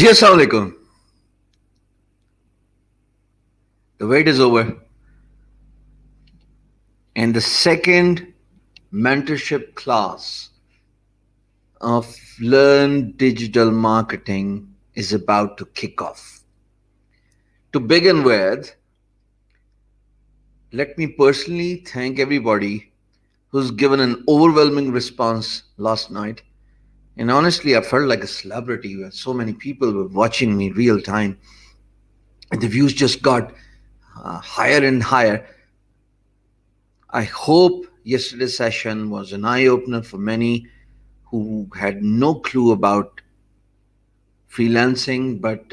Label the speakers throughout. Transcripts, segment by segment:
Speaker 1: Dear Assalamu alaikum, the wait is over, and the second mentorship class of Learn Digital Marketing is about to kick off. To begin with, let me personally thank everybody who's given an overwhelming response last night. And honestly, I felt like a celebrity where so many people were watching me real time, and the views just got higher and higher. I hope yesterday's session was an eye opener for many who had no clue about freelancing, but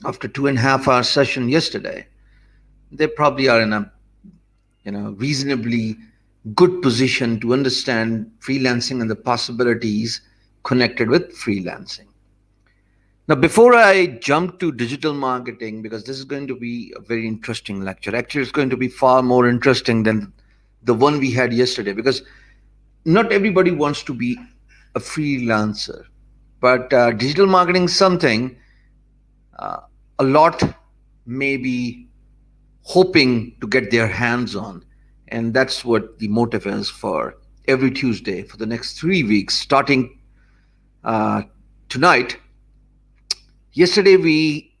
Speaker 1: after 2.5 hour session yesterday, they probably are in a reasonably good position to understand freelancing and the possibilities connected with freelancing. Now, before I jump to digital marketing, because this is going to be a very interesting lecture, actually, it's going to be far more interesting than the one we had yesterday, because not everybody wants to be a freelancer, but digital marketing is something a lot may be hoping to get their hands on. And that's what the motive is for every Tuesday for the next 3 weeks, starting tonight. Yesterday, we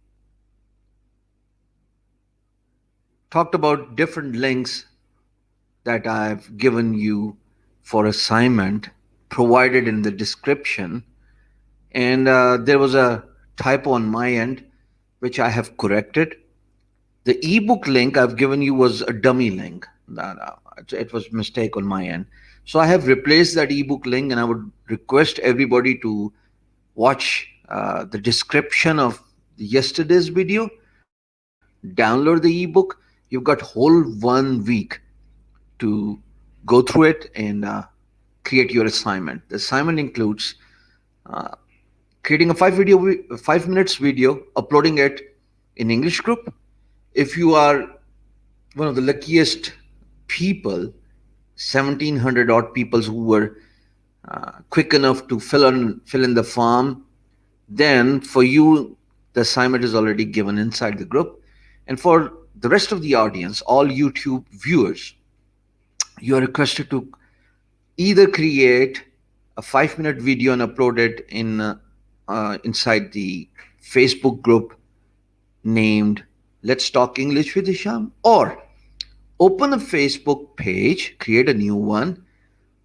Speaker 1: talked about different links that I've given you for assignment provided in the description. And there was a typo on my end, which I have corrected. The ebook link I've given you was a dummy link. It was a mistake on my end. So I have replaced that ebook link, and I would request everybody to watch the description of yesterday's video, download the ebook. You've got whole 1 week to go through it and create your assignment. The assignment includes creating a 5 minutes video, uploading it in English group. If you are one of the luckiest people, 1,700 odd people who were quick enough to fill in the form, then for you the assignment is already given inside the group. And for the rest of the audience, all YouTube viewers, you are requested to either create a 5-minute video and upload it inside the Facebook group named Let's Talk English with Hisham, or open a Facebook page, create a new one,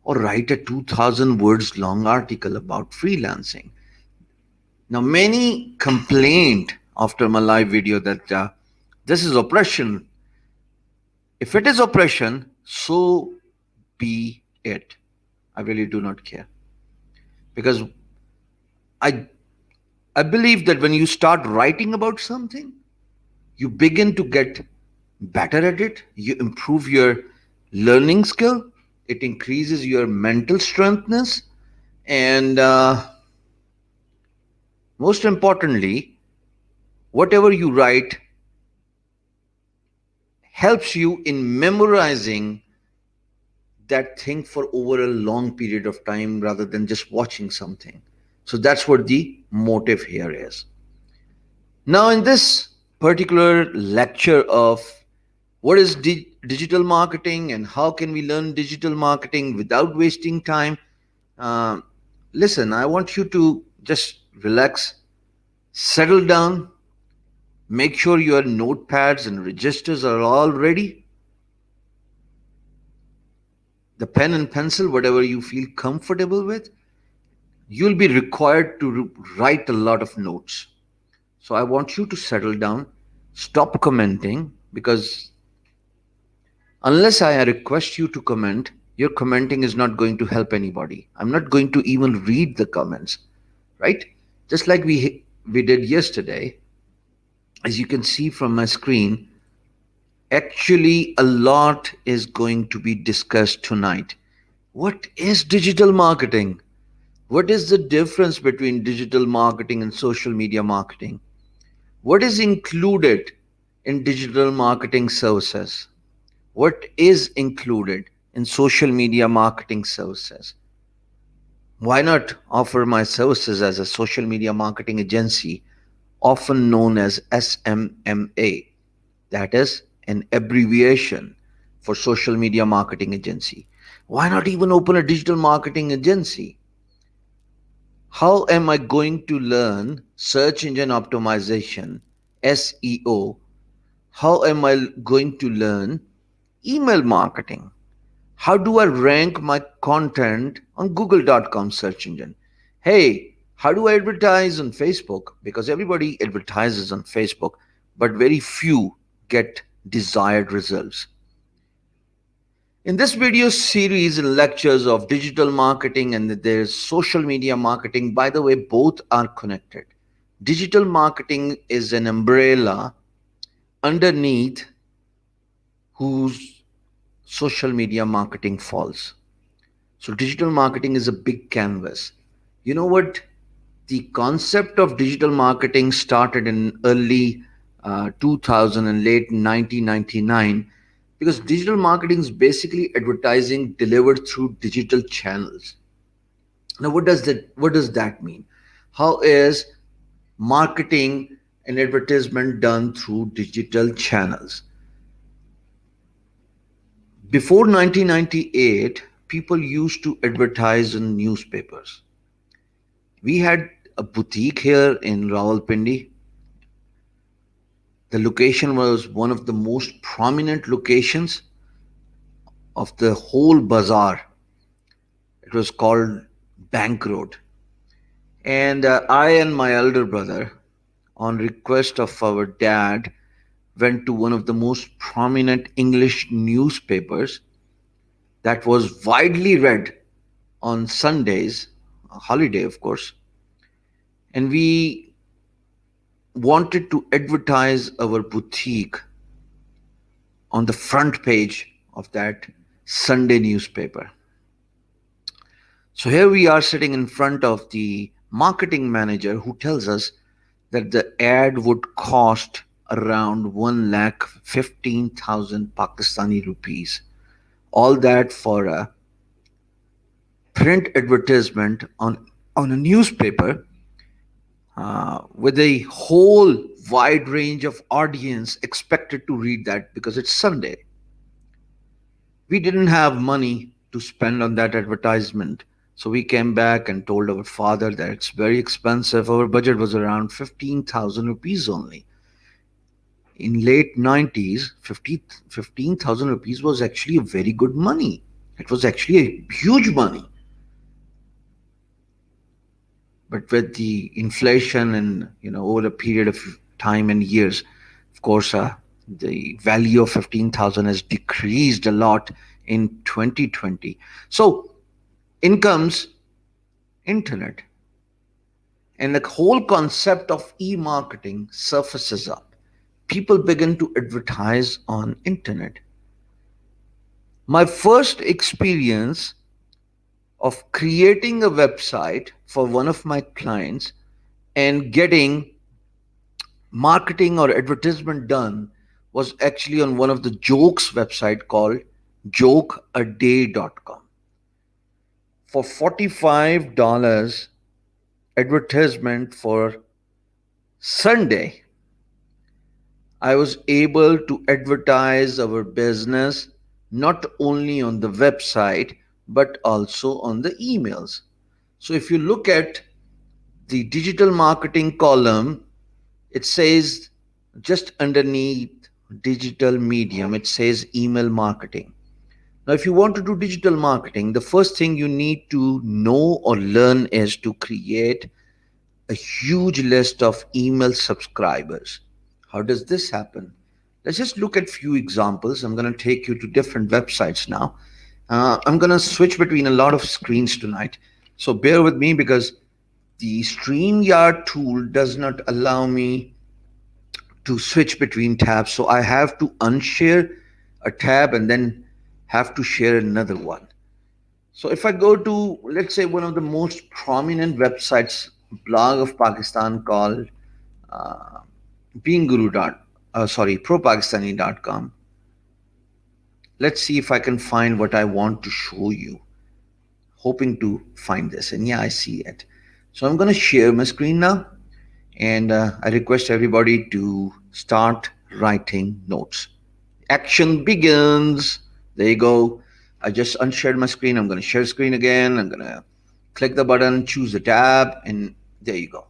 Speaker 1: or write a 2,000 words long article about freelancing. Now, many complained after my live video that this is oppression. If it is oppression, so be it. I really do not care. Because I believe that when you start writing about something, you begin to get better at it. You improve your learning skill. It increases your mental strengthness. And most importantly, whatever you write helps you in memorizing that thing for over a long period of time rather than just watching something. So that's what the motive here is. Now, in this particular lecture of what is digital marketing and how can we learn digital marketing without wasting time, listen, I want you to just relax, settle down, make sure your notepads and registers are all ready. The pen and pencil, whatever you feel comfortable with, you'll be required to write a lot of notes. So I want you to settle down, stop commenting, because unless I request you to comment, your commenting is not going to help anybody. I'm not going to even read the comments, right? Just like we did yesterday. As you can see from my screen, actually a lot is going to be discussed tonight. What is digital marketing? What is the difference between digital marketing and social media marketing? What is included in digital marketing services? What is included in social media marketing services? Why not offer my services as a social media marketing agency often known as SMMA, that is an abbreviation for social media marketing agency. Why not even open a digital marketing agency? How am I going to learn search engine optimization, SEO? How am I going to learn email marketing? How do I rank my content on google.com search engine? Hey, how do I advertise on Facebook? Because everybody advertises on Facebook, but very few get desired results. In this video series and lectures of digital marketing and there's social media marketing, by the way, both are connected. Digital marketing is an umbrella underneath whose social media marketing falls. So digital marketing is a big canvas. You know what? The concept of digital marketing started in early 2000 and late 1999, because digital marketing is basically advertising delivered through digital channels. Now, what does that mean? How is marketing and advertisement done through digital channels? Before 1998, people used to advertise in newspapers. We had a boutique here in Rawalpindi. The location was one of the most prominent locations of the whole bazaar. It was called Bank Road. And I and my elder brother, on request of our dad, went to one of the most prominent English newspapers that was widely read on Sundays, a holiday, of course. And we wanted to advertise our boutique on the front page of that Sunday newspaper. So here we are sitting in front of the marketing manager who tells us that the ad would cost around 1,15,000 Pakistani rupees. All that for a print advertisement on a newspaper with a whole wide range of audience expected to read that because it's Sunday. We didn't have money to spend on that advertisement. So we came back and told our father that it's very expensive. Our budget was around 15,000 rupees only. In late 90s, 15,000 rupees was actually a very good money. It was actually a huge money. But with the inflation and over a period of time and years, of course, the value of 15,000 has decreased a lot in 2020. So in comes internet, and the whole concept of e-marketing surfaces up. People begin to advertise on internet. My first experience of creating a website for one of my clients and getting marketing or advertisement done was actually on one of the jokes website called jokeaday.com. For $45 advertisement for Sunday, I was able to advertise our business not only on the website but also on the emails. So if you look at the digital marketing column, it says just underneath digital medium, it says email marketing. Now, if you want to do digital marketing, the first thing you need to know or learn is to create a huge list of email subscribers. How does this happen? Let's just look at few examples. I'm going to take you to different websites now. I'm going to switch between a lot of screens tonight. So bear with me because the StreamYard tool does not allow me to switch between tabs. So I have to unshare a tab and then have to share another one. So if I go to, let's say, one of the most prominent websites, blog of Pakistan called uh, propakistani.com. Let's see if I can find what I want to show you. Hoping to find this. And yeah, I see it. So I'm going to share my screen now. And I request everybody to start writing notes. Action begins. There you go. I just unshared my screen. I'm going to share screen again. I'm going to click the button, choose the tab, and there you go.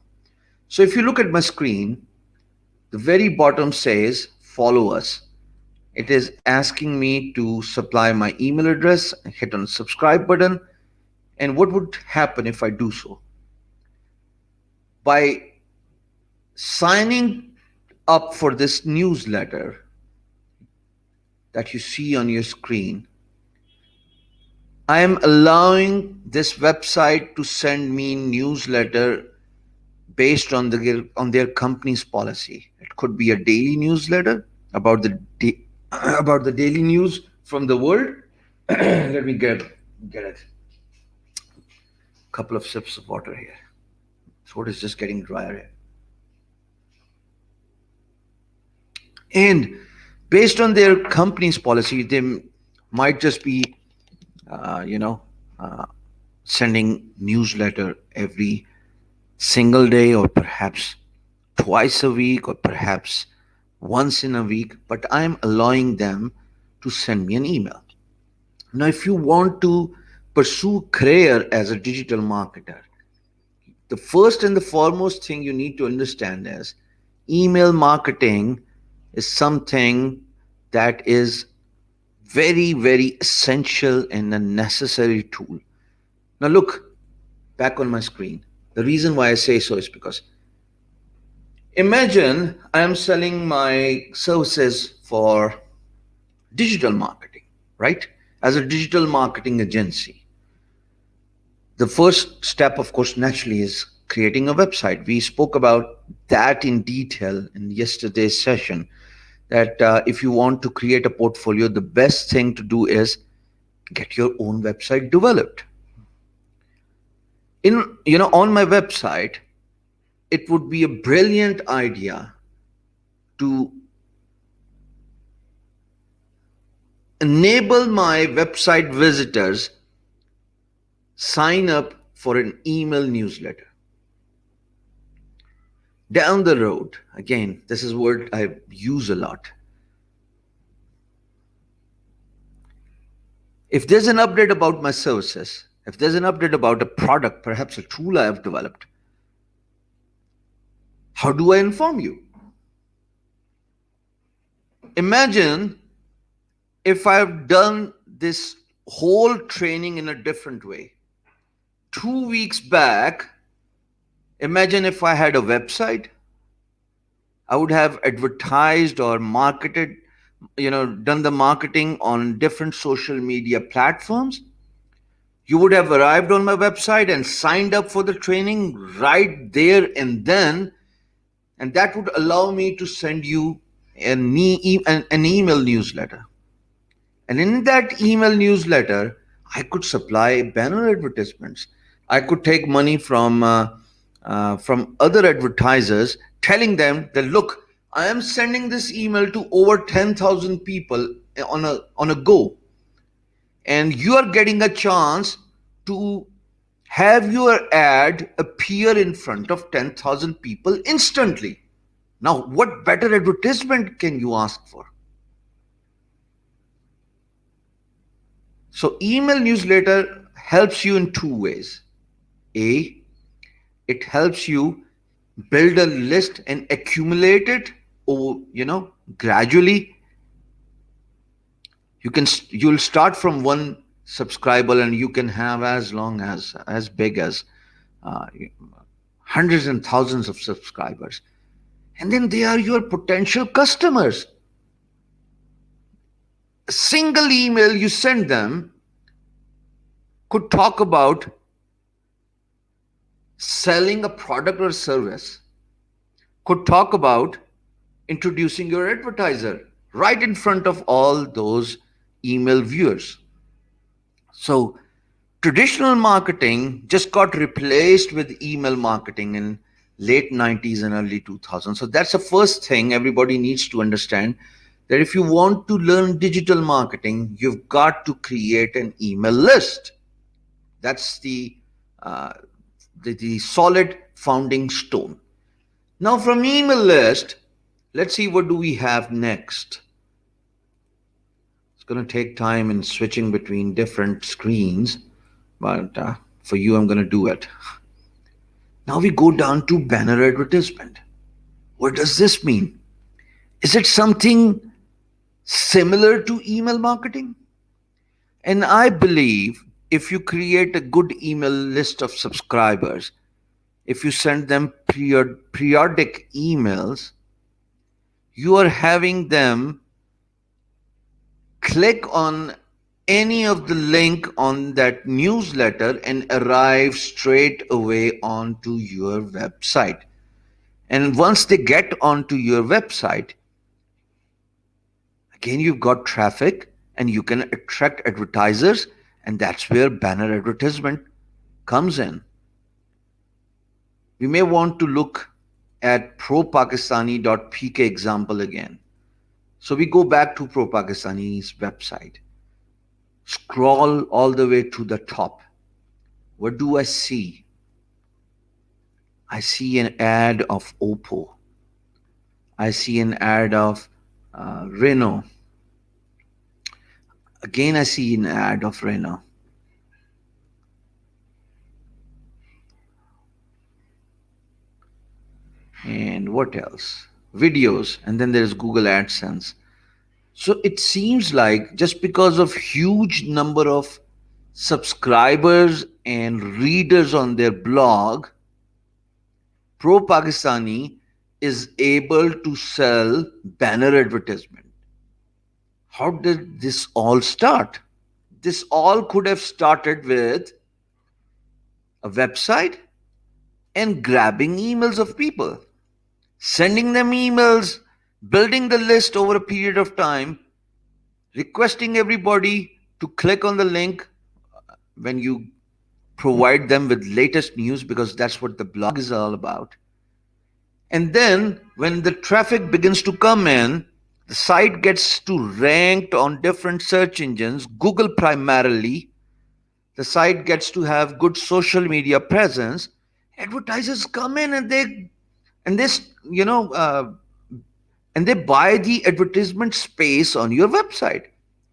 Speaker 1: So if you look at my screen, the very bottom says follow us. It is asking me to supply my email address, hit on the subscribe button. And what would happen if I do so? By signing up for this newsletter that you see on your screen, I am allowing this website to send me newsletter based on their company's policy. It could be a daily newsletter about about the daily news from the world. Let me get it. A couple of sips of water here. Throat is just getting drier here. And based on their company's policy, they might just be, sending newsletter every single day, or perhaps twice a week, or perhaps once in a week. But I am allowing them to send me an email. Now, if you want to pursue career as a digital marketer, the first and the foremost thing you need to understand is email marketing is something that is very, very essential and a necessary tool. Now look back on my screen. The reason why I say so is because imagine I am selling my services for digital marketing, right? As a digital marketing agency. The first step, of course, naturally is creating a website. We spoke about that in detail in yesterday's session, that if you want to create a portfolio, the best thing to do is get your own website developed. On my website, it would be a brilliant idea to enable my website visitors sign up for an email newsletter. Down the road, again, this is a word I use a lot. If there's an update about my services, if there's an update about a product, perhaps a tool I have developed, how do I inform you? Imagine if I've done this whole training in a different way. 2 weeks back, imagine if I had a website, I would have advertised or marketed, done the marketing on different social media platforms. You would have arrived on my website and signed up for the training right there and then, and that would allow me to send you an email newsletter. And in that email newsletter, I could supply banner advertisements. I could take money from other advertisers, telling them that, look, I am sending this email to over 10,000 people on a go, and you are getting a chance to have your ad appear in front of 10,000 people instantly. Now, what better advertisement can you ask for? So email newsletter helps you in 2 ways. A, it helps you build a list and accumulate it, or gradually. You'll start from one subscriber and you can have as big as hundreds and thousands of subscribers, and then they are your potential customers. A single email you send them could talk about selling a product or service, could talk about introducing your advertiser right in front of all those email viewers. So traditional marketing just got replaced with email marketing in late 90s and early 2000s. So that's the first thing everybody needs to understand, that if you want to learn digital marketing, you've got to create an email list. That's the solid founding stone. Now from email list, let's see what do we have next. It's going to take time in switching between different screens, but for you, I'm going to do it. Now we go down to banner advertisement. What does this mean? Is it something similar to email marketing? And I believe if you create a good email list of subscribers, if you send them periodic emails, you are having them click on any of the link on that newsletter and arrive straight away onto your website. And once they get onto your website, again, you've got traffic and you can attract advertisers, and that's where banner advertisement comes in. We may want to look at propakistani.pk example again. So we go back to Pro Pakistani's website. Scroll all the way to the top. What do I see? I see an ad of Oppo. I see an ad of Renault. Again, I see an ad of Renault. And what else? Videos, and then there's Google AdSense. So it seems like just because of huge number of subscribers and readers on their blog, Pro Pakistani is able to sell banner advertisement. How did this all start? This all could have started with a website and grabbing emails of people, sending them emails, building the list over a period of time, requesting everybody to click on the link when you provide them with latest news, because that's what the blog is all about. And then when the traffic begins to come in, the site gets to ranked on different search engines, Google primarily. The site gets to have good social media presence. Advertisers come in and they and they buy the advertisement space on your website.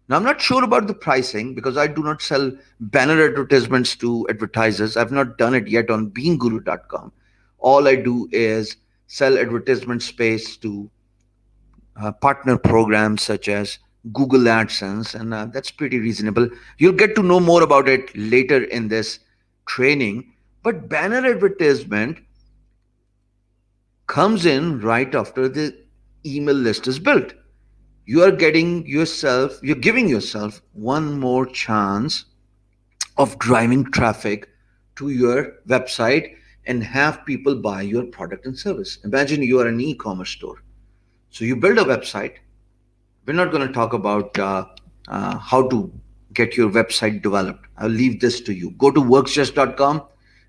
Speaker 1: Now, I'm not sure about the pricing because I do not sell banner advertisements to advertisers. I've not done it yet on beangguru.com. All I do is sell advertisement space to partner programs such as Google AdSense, and that's pretty reasonable. You'll get to know more about it later in this training. But banner advertisement comes in right after the email list is built. You're giving yourself one more chance of driving traffic to your website and have people buy your product and service. Imagine you are an e-commerce store. So you build a website. We're not going to talk about how to get your website developed. I'll leave this to you. Go to worksjust.com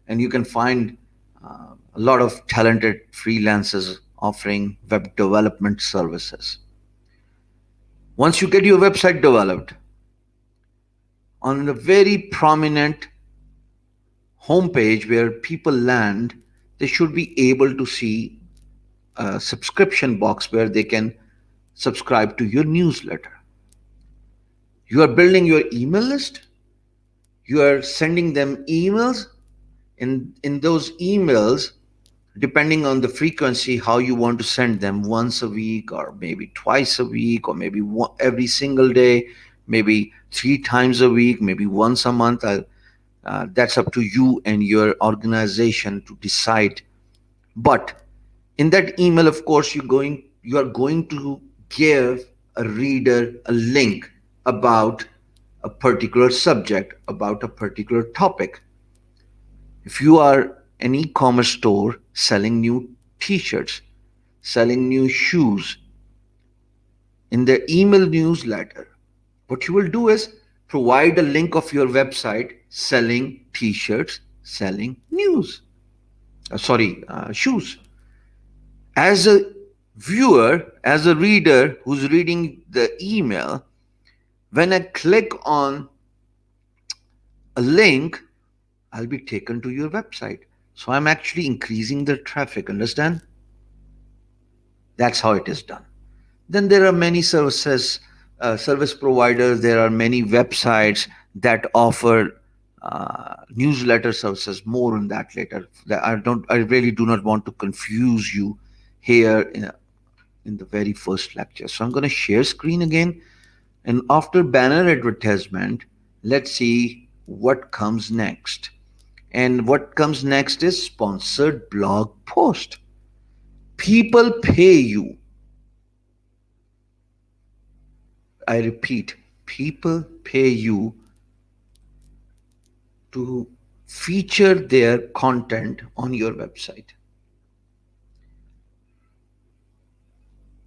Speaker 1: and you can find a lot of talented freelancers offering web development services. Once you get your website developed, on the very prominent homepage where people land, they should be able to see a subscription box where they can subscribe to your newsletter. You are building your email list. You are sending them emails. In those emails, depending on the frequency, how you want to send them, once a week or maybe twice a week or maybe every single day, maybe 3 times a week, maybe once a month. That's up to you and your organization to decide. But in that email, of course, you are going to give a reader a link about a particular subject, about a particular topic. If you are an e-commerce store selling new t-shirts, selling new shoes, in the email newsletter, what you will do is provide a link of your website selling t-shirts, selling shoes. As a viewer, as a reader who's reading the email, when I click on a link, I'll be taken to your website. So I'm actually increasing the traffic, understand? That's how it is done. Then there are many service providers. There are many websites that offer newsletter services. More on that later. I really do not want to confuse you here in the very first lecture. So I'm going to share screen again. And after banner advertisement, let's see what comes next. And what comes next is sponsored blog post. People pay you. I repeat, people pay you to feature their content on your website.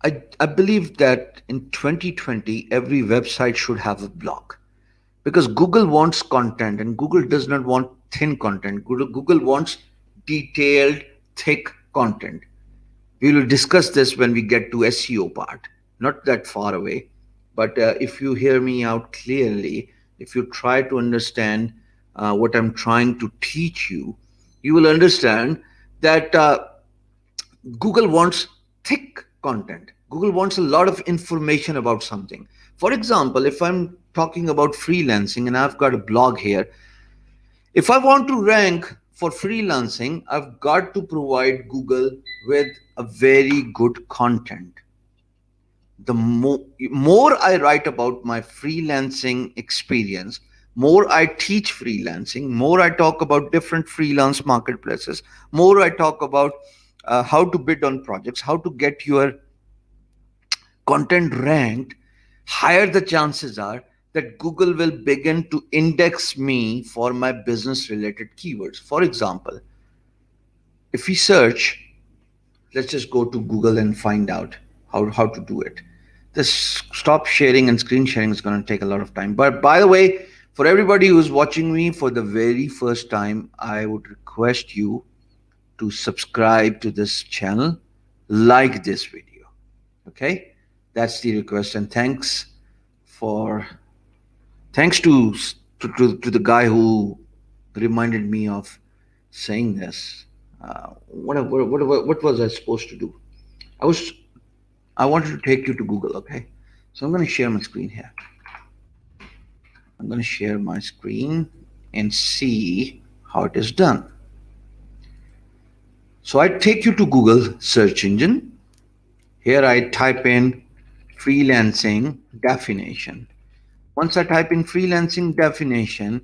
Speaker 1: I believe that in 2020, every website should have a blog because Google wants content and Google does not want thin content. Google wants detailed, thick content. We will discuss this when we get to SEO part, not that far away. But if you hear me out clearly, if you try to understand what I'm trying to teach you, you will understand that Google wants thick content. Google wants a lot of information about something. For example, if I'm talking about freelancing and I've got a blog here, if I want to rank for freelancing, I've got to provide Google with a very good content. The more I write about my freelancing experience, more I teach freelancing, more I talk about different freelance marketplaces, more I talk about how to bid on projects, how to get your content ranked, higher the chances are that Google will begin to index me for my business related keywords. For example, if we search, let's just go to Google and find out how to do it. This stop sharing and screen sharing is going to take a lot of time. But by the way, for everybody who's watching me for the very first time, I would request you to subscribe to this channel, like this video. Okay, that's the request. And for thanks to the guy who reminded me of saying this. What was I supposed to do? I was I wanted to take you to Google. Okay, so I'm going to share my screen here. I'm going to share my screen and see how it is done. So I take you to Google search engine. Here I type in freelancing definition. Once I type in freelancing definition,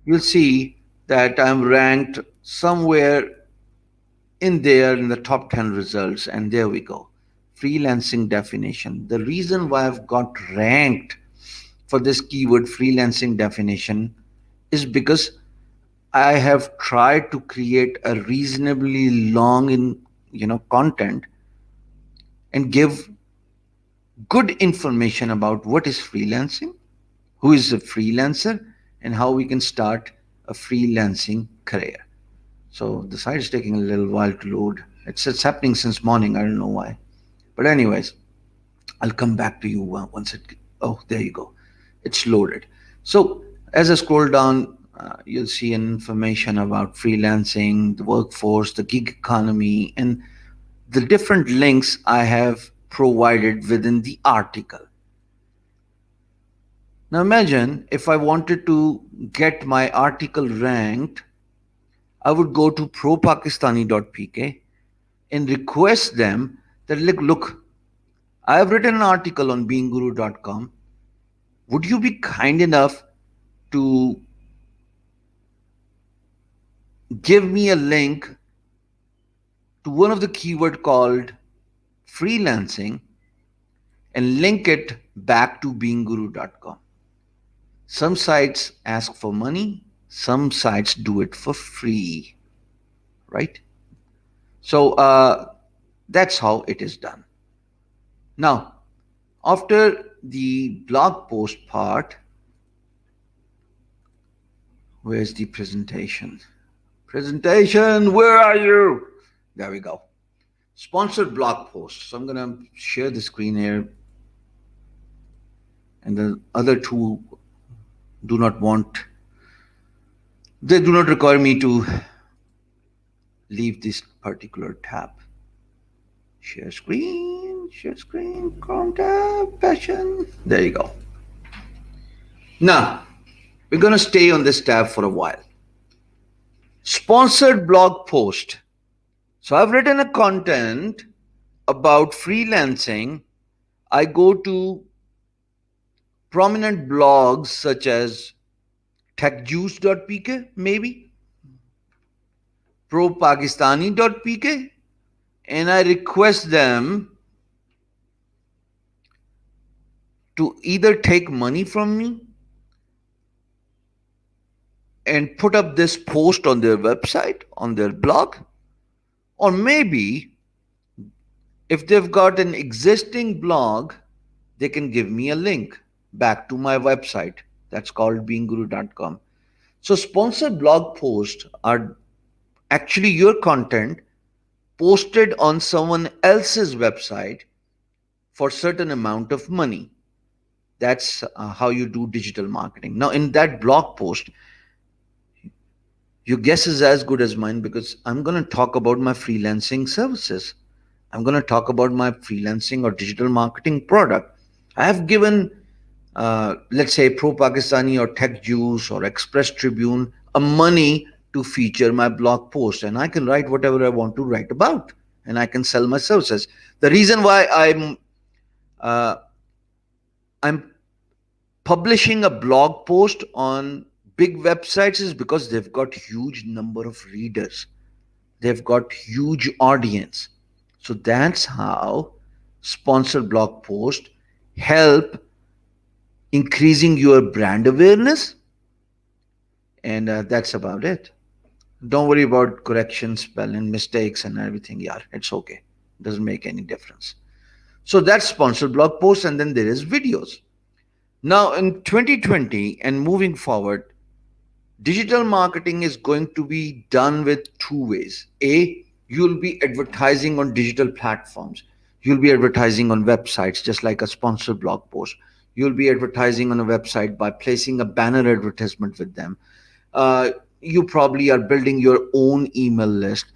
Speaker 1: you'll see that I'm ranked somewhere in there in the top 10 results. And there we go. Freelancing definition. The reason why I've got ranked for this keyword freelancing definition is because I have tried to create a reasonably long content and give good information about what is freelancing, who is a freelancer, and how we can start a freelancing career. So the site is taking a little while to load. It's happening since morning. I don't know why. But anyways, I'll come back to you once it. Oh, there you go. It's loaded. So as I scroll down, you'll see information about freelancing, the workforce, the gig economy, and the different links I have provided within the article. Now imagine if I wanted to get my article ranked, I would go to propakistani.pk and request them that, look, I have written an article on beangguru.com. Would you be kind enough to give me a link to one of the keyword called freelancing and link it back to beangguru.com? Some sites ask for money, some sites do it for free, right? So that's how it is done. Now, after the blog post part, where's the presentation? Presentation, where are you? There we go. Sponsored blog post. So I'm going to share the screen here. And the other two do not require me to leave this particular tab. Share screen. Share screen, contact, passion. There you go. Now, we're going to stay on this tab for a while. Sponsored blog post. So I've written a content about freelancing. I go to prominent blogs such as techjuice.pk, maybe propakistani.pk, and I request them to either take money from me and put up this post on their website, on their blog, or maybe if they've got an existing blog, they can give me a link back to my website. That's called beingguru.com. So sponsored blog posts are actually your content posted on someone else's website for certain amount of money. That's how you do digital marketing. Now in that blog post, your guess is as good as mine because I'm going to talk about my freelancing services. I'm going to talk about my freelancing or digital marketing product. I have given, let's say, Pro Pakistani or Tech Juice or Express Tribune a money to feature my blog post, and I can write whatever I want to write about, and I can sell my services. The reason why uh, I'm publishing a blog post on big websites is because they've got huge number of readers, they've got huge audience. So that's how sponsored blog posts help increasing your brand awareness, and that's about it. Don't worry about corrections, spelling mistakes and everything. Yeah, it's okay, doesn't make any difference. So that's sponsored blog posts, and then there is videos. Now in 2020 and moving forward, digital marketing is going to be done with two ways. A, you'll be advertising on digital platforms. You'll be advertising on websites, just like a sponsored blog post. You'll be advertising on a website by placing a banner advertisement with them. Uh, you probably are building your own email list.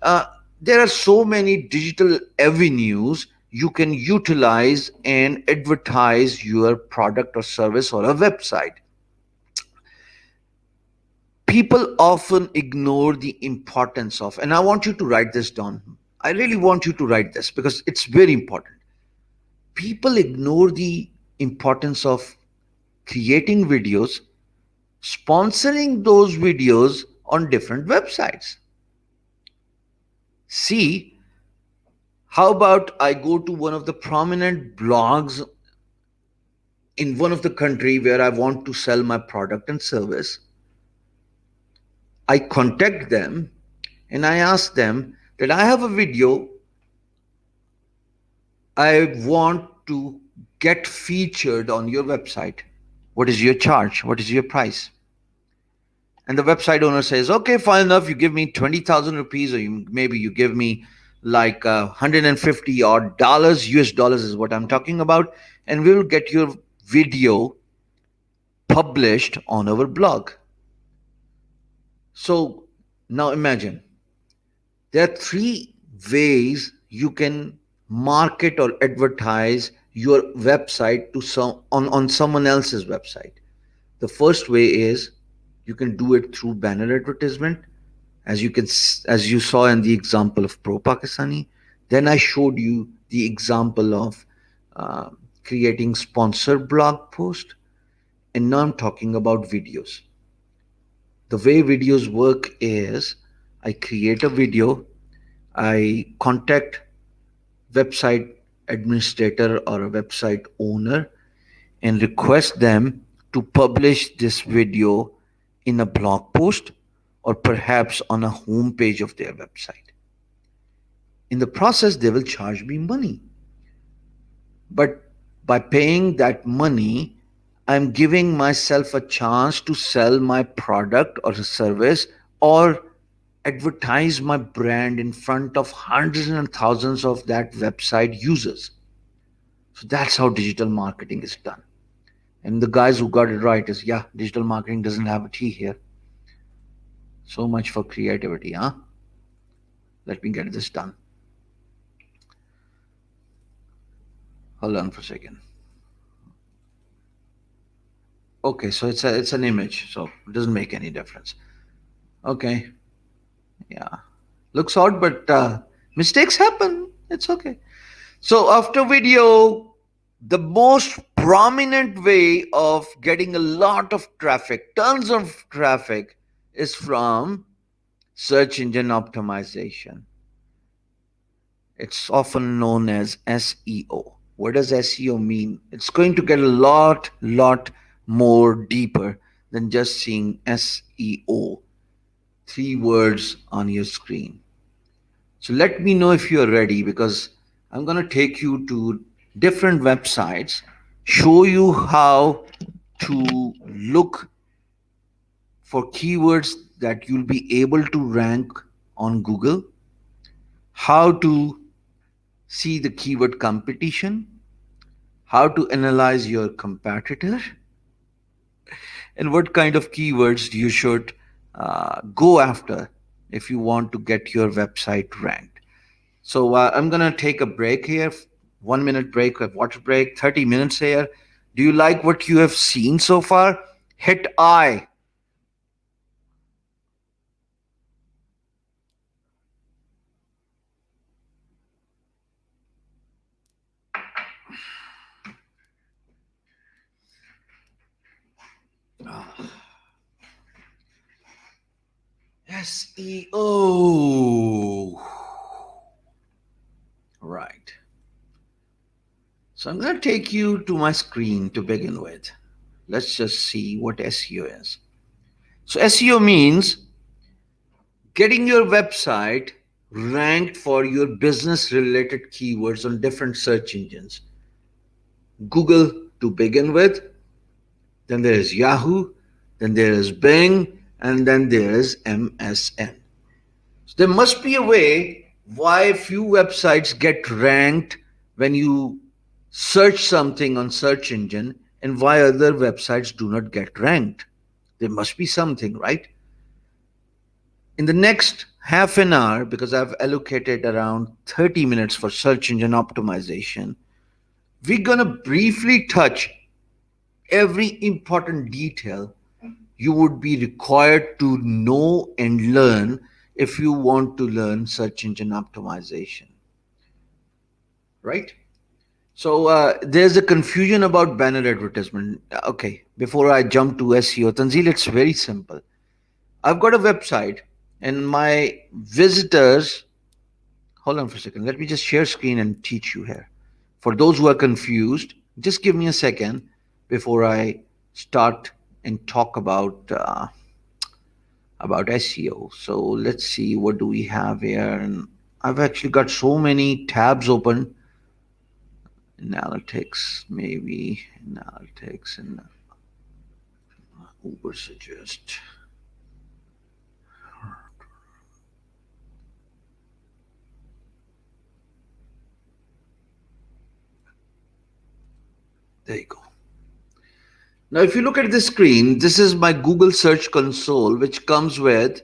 Speaker 1: Uh, there are so many digital avenues you can utilize and advertise your product or service or a website. People often ignore the importance of, and I want you to write this down. I really want you to write this because it's very important. People ignore the importance of creating videos, sponsoring those videos on different websites. See, how about I go to one of the prominent blogs in one of the country where I want to sell my product and service. I contact them and I ask them that I have a video I want to get featured on your website. What is your charge? What is your price? And the website owner says, okay, fine enough. You give me 20,000 rupees, or maybe you give me like 150 odd dollars, US dollars is what I'm talking about. And we will get your video published on our blog. So now imagine there are three ways you can market or advertise your website to on someone else's website. The first way is you can do it through banner advertisement, as you saw in the example of Pro Pakistani. Then I showed you the example of uh, creating sponsored blog post, and now I'm talking about videos. The way videos work is I create a video, I contact website administrator or a website owner and request them to publish this video in a blog post or perhaps on a home page of their website. In the process, they will charge me money. But by paying that money, I'm giving myself a chance to sell my product or a service or advertise my brand in front of hundreds and thousands of that website users. So that's how digital marketing is done. And the guys who got it right is, yeah, digital marketing doesn't have a T here. So much for creativity, huh? Let me get this done. Hold on for a second. Okay, so it's an image, so it doesn't make any difference. Okay, yeah, looks odd, but mistakes happen. It's okay. So after video, the most prominent way of getting a lot of traffic, tons of traffic, is from search engine optimization. It's often known as SEO. What does SEO mean? It's going to get a lot more deeper than just seeing SEO, three words on your screen. So let me know if you're ready, because I'm going to take you to different websites, show you how to look for keywords that you'll be able to rank on Google, how to see the keyword competition, how to analyze your competitor, and what kind of keywords you should go after if you want to get your website ranked. So I'm going to take a break here, 1 minute break, a water break, 30 minutes here. Do you like what you have seen so far? Hit I. SEO. Right. So I'm going to take you to my screen to begin with. Let's just see what SEO is. So SEO means getting your website ranked for your business related keywords on different search engines. Google to begin with, then there is Yahoo, then there is Bing, and then there is MSN. So there must be a way why few websites get ranked when you search something on search engine and why other websites do not get ranked. There must be something, right? In the next half an hour, because I've allocated around 30 minutes for search engine optimization, we're going to briefly touch every important detail you would be required to know and learn if you want to learn search engine optimization, right? So there's a confusion about banner advertisement. Okay, before I jump to SEO, Tanzil, it's very simple. I've got a website and my visitors, hold on for a second, let me just share screen and teach you here. For those who are confused, just give me a second before I start and talk about SEO. So let's see, what do we have here? And I've actually got so many tabs open. Analytics, maybe analytics, and Uber suggest. There you go. Now, if you look at the screen, this is my Google Search Console, which comes with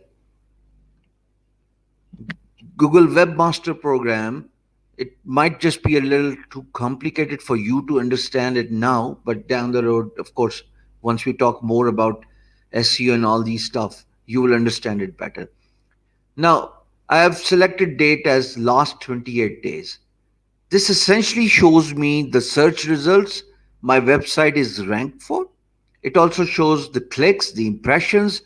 Speaker 1: Google Webmaster Program. It might just be a little too complicated for you to understand it now, but down the road, of course, once we talk more about SEO and all these stuff, you will understand it better. Now, I have selected date as last 28 days. This essentially shows me the search results my website is ranked for. It also shows the clicks, the impressions,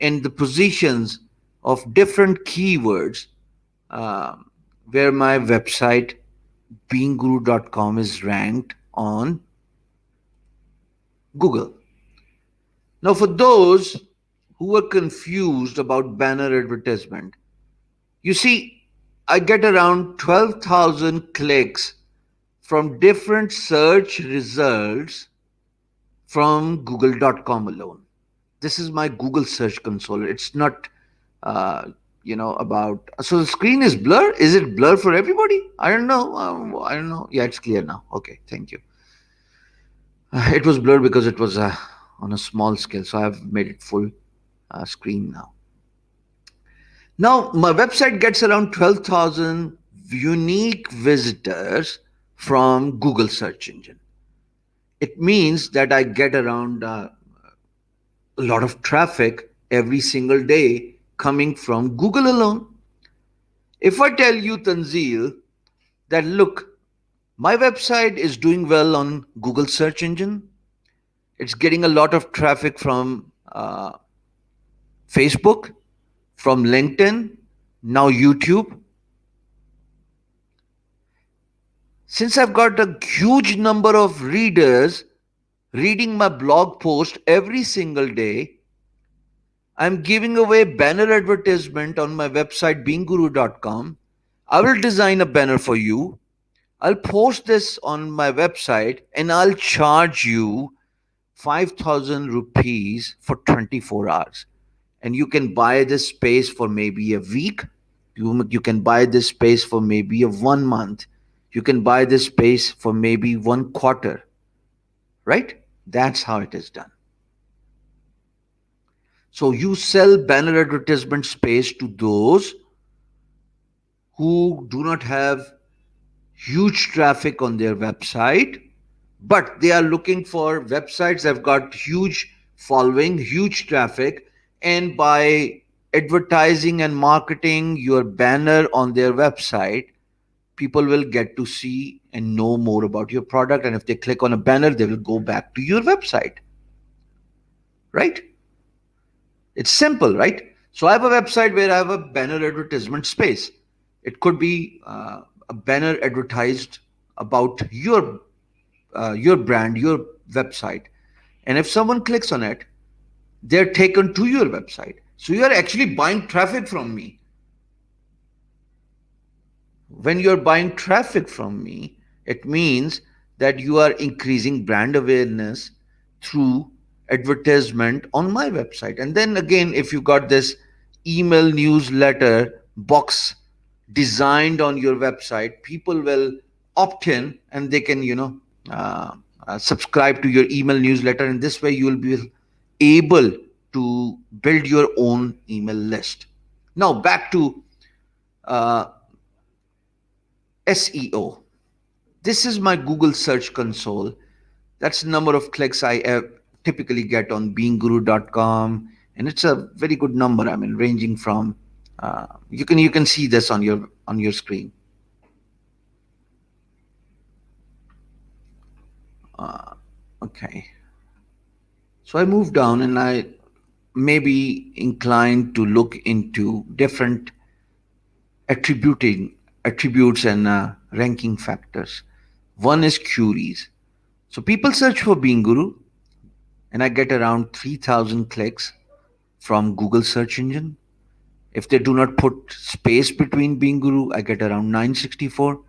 Speaker 1: and the positions of different keywords where my website beangguru.com is ranked on Google. Now, for those who are confused about banner advertisement, you see, I get around 12,000 clicks from different search results from google.com alone. This is my Google Search Console. It's not, about. So the screen is blur. Is it blur for everybody? I don't know. I don't know. Yeah, it's clear now. Okay, thank you. It was blurred because it was on a small scale, so I've made it full screen now. Now, my website gets around 12,000 unique visitors from Google search engine. It means that I get around a lot of traffic every single day coming from Google alone. If I tell you, Tanzil, that look, my website is doing well on Google search engine, it's getting a lot of traffic from Facebook, from LinkedIn, now YouTube. Since I've got a huge number of readers reading my blog post every single day, I'm giving away banner advertisement on my website beangguru.com. I will design a banner for you. I'll post this on my website and I'll charge you 5,000 rupees for 24 hours. And you can buy this space for maybe a week. You can buy this space for maybe a 1 month. You can buy this space for maybe 1 quarter. Right? That's how it is done. So you sell banner advertisement space to those who do not have huge traffic on their website, but they are looking for websites that have got huge following, huge traffic, and by advertising and marketing your banner on their website, people will get to see and know more about your product. And if they click on a banner, they will go back to your website. Right? It's simple, right? So I have a website where I have a banner advertisement space. It could be a banner advertised about your brand, your website. And if someone clicks on it, they're taken to your website. So you are actually buying traffic from me. When you're buying traffic from me, it means that you are increasing brand awareness through advertisement on my website. And then again, if you got this email newsletter box designed on your website, people will opt in and they can, subscribe to your email newsletter. And this way you will be able to build your own email list. Now back to SEO. This is my Google Search Console. That's the number of clicks I typically get on beangguru.com, and it's a very good number. I mean, ranging from you can see this on your screen. Okay. So I move down, and I may be inclined to look into different attributes and ranking factors. One is queries. So people search for Bean Guru, and I get around 3,000 clicks from Google search engine. If they do not put space between Bean Guru, I get around 964.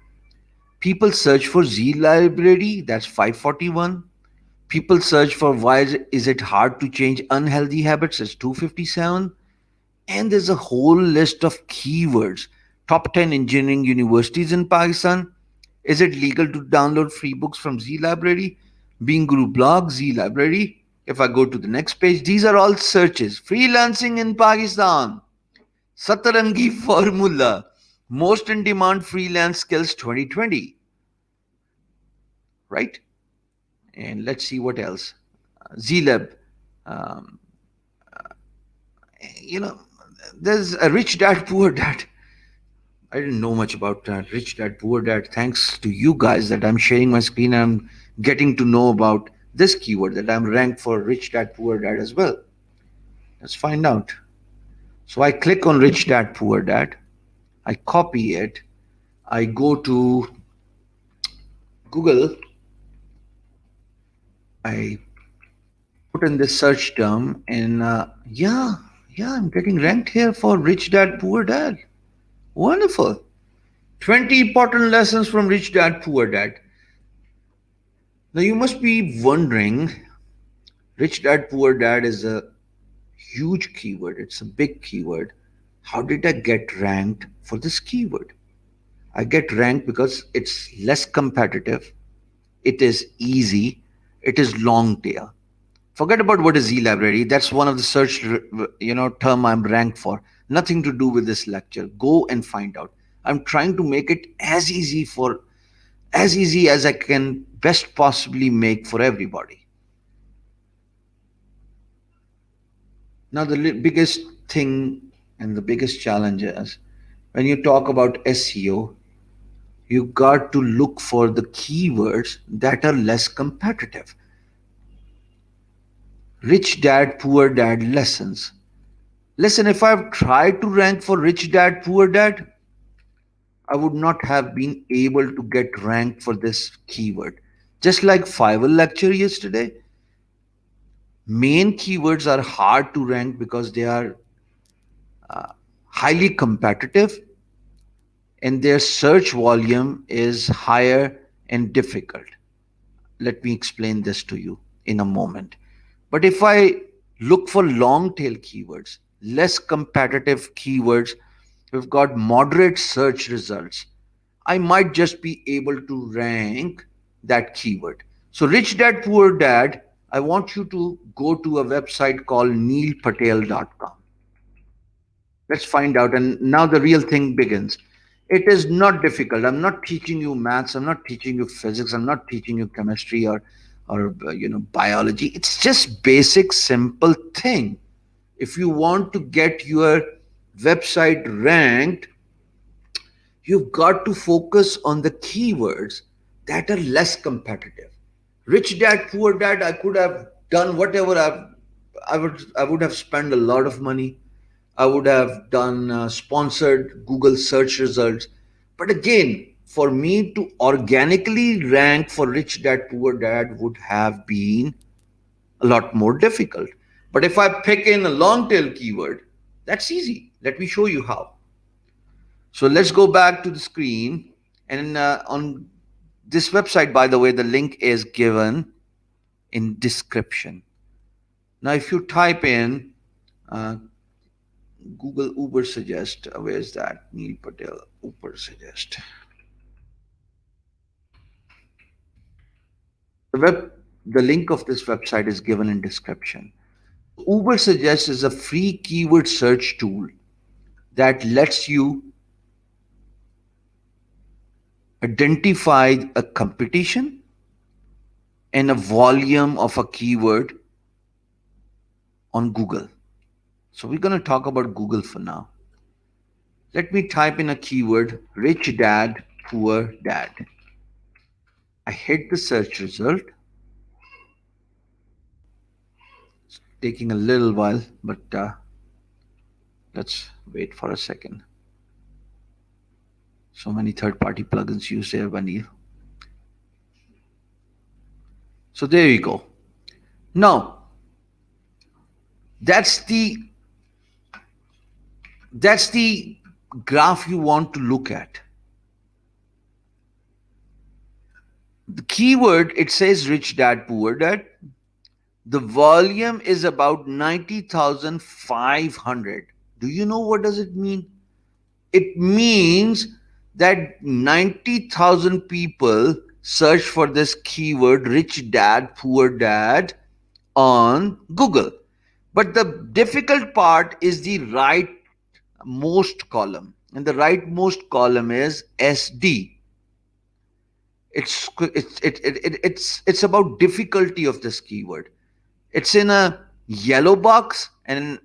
Speaker 1: People search for Z library, that's 541. People search for why is it hard to change unhealthy habits, it's 257. And there's a whole list of keywords. Top 10 engineering universities in Pakistan. Is it legal to download free books from Z Library? Bean Guru blog, Z Library. If I go to the next page, these are all searches. Freelancing in Pakistan. Satarangi formula. Most in demand freelance skills 2020. Right? And let's see what else. ZLab. Um, there's a rich dad, poor dad. I didn't know much about rich dad, poor dad. Thanks to you guys that I'm sharing my screen, I'm getting to know about this keyword, that I'm ranked for rich dad, poor dad as well. Let's find out. So I click on rich dad, poor dad. I copy it. I go to Google. I put in this search term, and I'm getting ranked here for rich dad, poor dad. Wonderful. 20 important lessons from Rich Dad, Poor Dad. Now you must be wondering, Rich Dad, Poor Dad is a huge keyword. It's a big keyword. How did I get ranked for this keyword? I get ranked because it's less competitive. It is easy. It is long tail. Forget about what is Z library. That's one of the search, term I'm ranked for. Nothing to do with this lecture. Go and find out. I'm trying to make it as easy for as easy as I can best possibly make for everybody. Now, the biggest thing and the biggest challenge is when you talk about SEO, you got to look for the keywords that are less competitive. Rich dad, poor dad lessons. Listen, if I've tried to rank for rich dad, poor dad, I would not have been able to get ranked for this keyword. Just like Fiverr lecture yesterday, main keywords are hard to rank because they are highly competitive and their search volume is higher and difficult. Let me explain this to you in a moment. But if I look for long tail keywords, less competitive keywords, we've got moderate search results, I might just be able to rank that keyword. So, Rich Dad Poor Dad, I want you to go to a website called neilpatel.com. Let's find out. And now the real thing begins. It is not difficult. I'm not teaching you maths. I'm not teaching you physics. I'm not teaching you chemistry or biology. It's just basic, simple thing. If you want to get your website ranked, you've got to focus on the keywords that are less competitive. Rich dad, poor dad, I could have done whatever I would have spent a lot of money. I would have done sponsored Google search results. But again, for me to organically rank for rich dad, poor dad would have been a lot more difficult. But if I pick in a long tail keyword, that's easy. Let me show you how. So let's go back to the screen. And on this website, by the way, the link is given in description. Now, if you type in uh, Google Uber suggest, where's that? Neil Patel Uber suggest. The link of this website is given in description. Uber suggest is a free keyword search tool that lets you identify a competition and a volume of a keyword on Google. So we're going to talk about Google for now. Let me type in a keyword, rich dad, poor dad. I hit the search result. It's taking a little while, but let's wait for a second. So many third-party plugins used there, Vanil. So there you go. Now, that's the graph you want to look at. The keyword, it says rich dad, poor dad. The volume is about 90,500. Do you know what does it mean? It means that 90,000 people search for this keyword, rich dad, poor dad, on Google. But the difficult part is the rightmost column. And the rightmost column is SD. It's about difficulty of this keyword. It's in a yellow box, and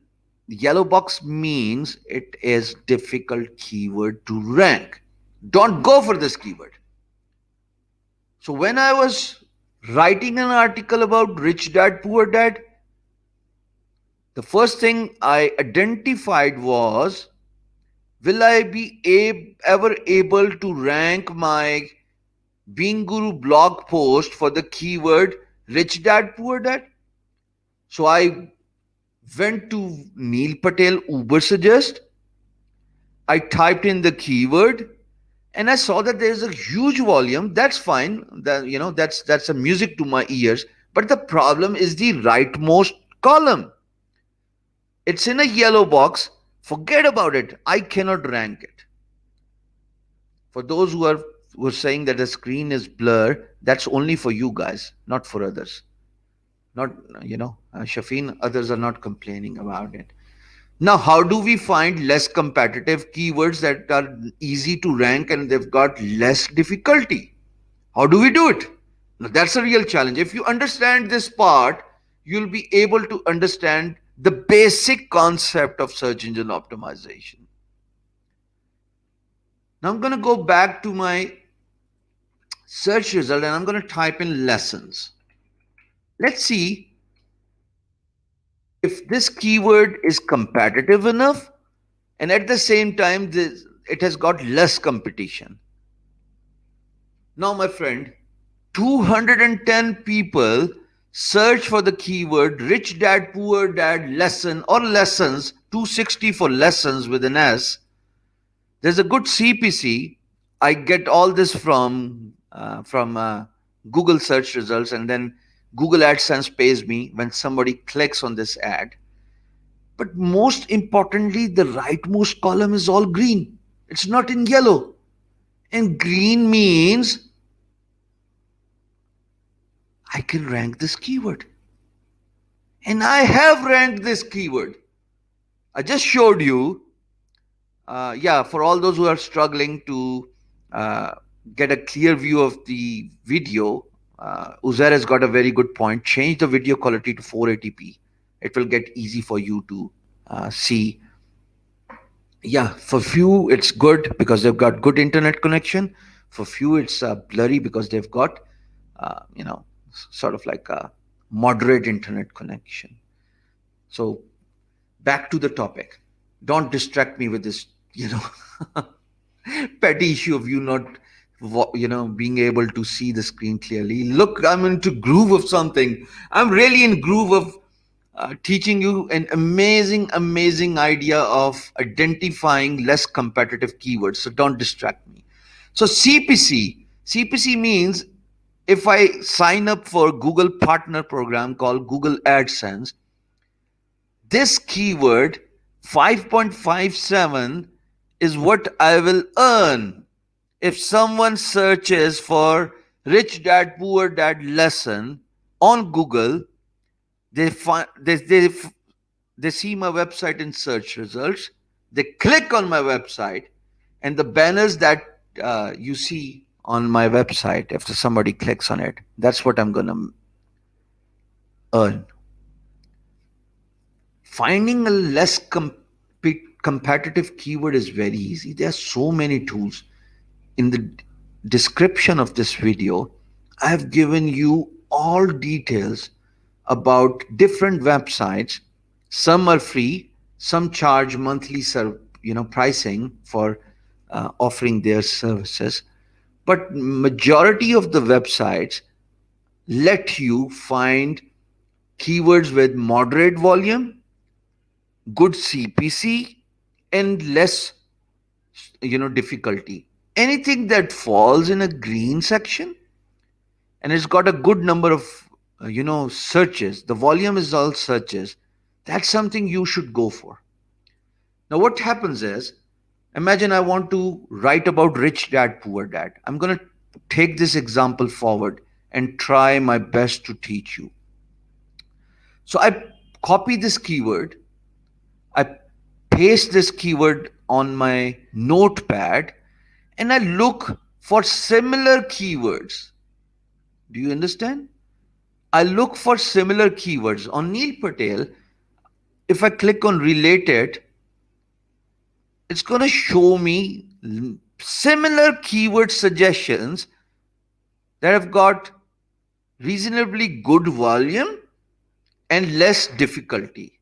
Speaker 1: yellow box means it is difficult keyword to rank. Don't go for this keyword. So when I was writing an article about rich dad, poor dad, the first thing I identified was, will I be ever able to rank my Being Guru blog post for the keyword rich dad, poor dad? So I went to Neil Patel Uber suggest. I typed in the keyword and I saw that there's a huge volume. That's fine. That's a music to my ears. But the problem is the rightmost column. It's in a yellow box. Forget about it. I cannot rank it. For those who are saying that the screen is blur, that's only for you guys, not for others. Not, Shafeen, others are not complaining about it. Now, how do we find less competitive keywords that are easy to rank and they've got less difficulty? How do we do it? Now, that's a real challenge. If you understand this part, you'll be able to understand the basic concept of search engine optimization. Now I'm going to go back to my search result and I'm going to type in lessons. Let's see if this keyword is competitive enough and at the same time it has got less competition. Now, my friend, 210 people search for the keyword rich dad, poor dad, lesson or lessons, 260 for lessons with an S. There's a good CPC. I get all this from Google search results, and then Google AdSense pays me when somebody clicks on this ad. But most importantly, the rightmost column is all green. It's not in yellow. And green means I can rank this keyword. And I have ranked this keyword. I just showed you. For all those who are struggling to get a clear view of the video, Uzair has got a very good point. Change the video quality to 480p. It will get easy for you to see. Yeah, for few it's good because they've got good internet connection. For few it's blurry because they've got, sort of like a moderate internet connection. So back to the topic. Don't distract me with this, petty issue of you not, being able to see the screen clearly. Look, I'm into groove of something. I'm really in groove of teaching you an amazing idea of identifying less competitive keywords. So don't distract me. So CPC means if I sign up for Google partner program called Google AdSense, this keyword 5.57 is what I will earn if someone searches for rich dad poor dad lesson on Google. They see my website in search results. They click on my website, and the banners that you see on my website after somebody clicks on it, that's what I'm gonna earn. Finding a less competitive keyword is very easy. There are so many tools. In the description of this video, I have given you all details about different websites. Some are free, some charge monthly pricing for offering their services, but majority of the websites let you find keywords with moderate volume, good CPC, and less difficulty. Anything that falls in a green section and it's got a good number of searches, the volume is all searches, that's something you should go for. Now what happens is, imagine I want to write about rich dad poor dad. I'm going to take this example forward and try my best to teach you. So I copy this keyword, I paste this keyword on my notepad, and I look for similar keywords. Do you understand? I look for similar keywords. On Neil Patel, if I click on related, it's going to show me similar keyword suggestions that have got reasonably good volume and less difficulty.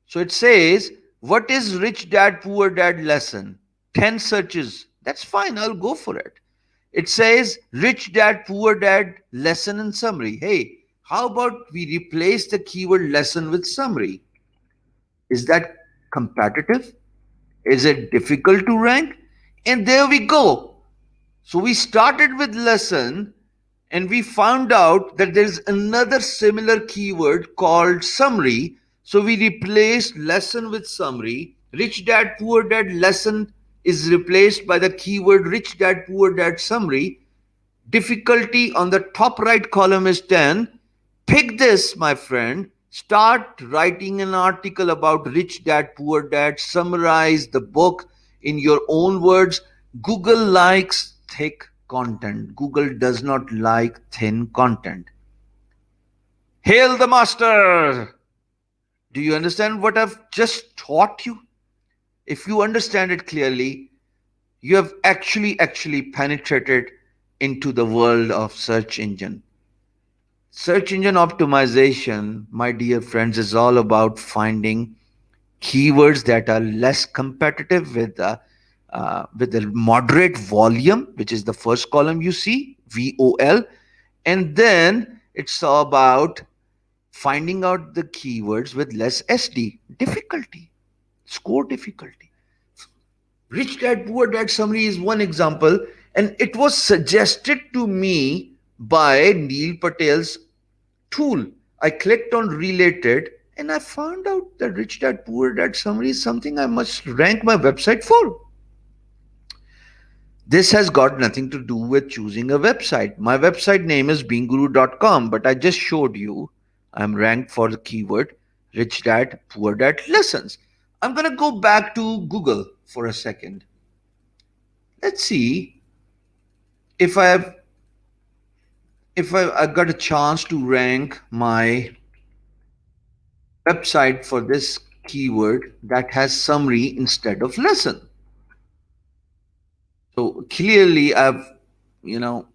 Speaker 1: So it says, what is rich dad poor dad lesson? 10 searches. That's fine, I'll go for it. It says rich dad poor dad lesson and summary. Hey, how about we replace the keyword lesson with summary? Is that competitive? Is it difficult to rank? And there we go. So we started with lesson and we found out that there's another similar keyword called summary. So we replaced lesson with summary. Rich dad poor dad lesson is replaced by the keyword rich dad poor dad summary. Difficulty on the top right column is 10. Pick this, my friend. Start writing an article about rich dad poor dad. Summarize the book in your own words. Google likes thick content. Google does not like thin content. Hail the master! Do you understand what I've just taught you? If you understand it clearly, you have actually penetrated into the world of search engine. Search engine optimization, my dear friends, is all about finding keywords that are less competitive with the moderate volume, which is the first column you see, VOL, and then it's about finding out the keywords with less SD difficulty, score difficulty. Rich Dad Poor Dad summary is one example, and it was suggested to me by Neil Patel's tool. I clicked on related and I found out that Rich Dad Poor Dad summary is something I must rank my website for. This has got nothing to do with choosing a website. My website name is beangguru.com, but I just showed you I'm ranked for the keyword Rich Dad Poor Dad lessons. I'm going to go back to Google for a second. Let's see if I got a chance to rank my website for this keyword that has summary instead of lesson. So clearly you know,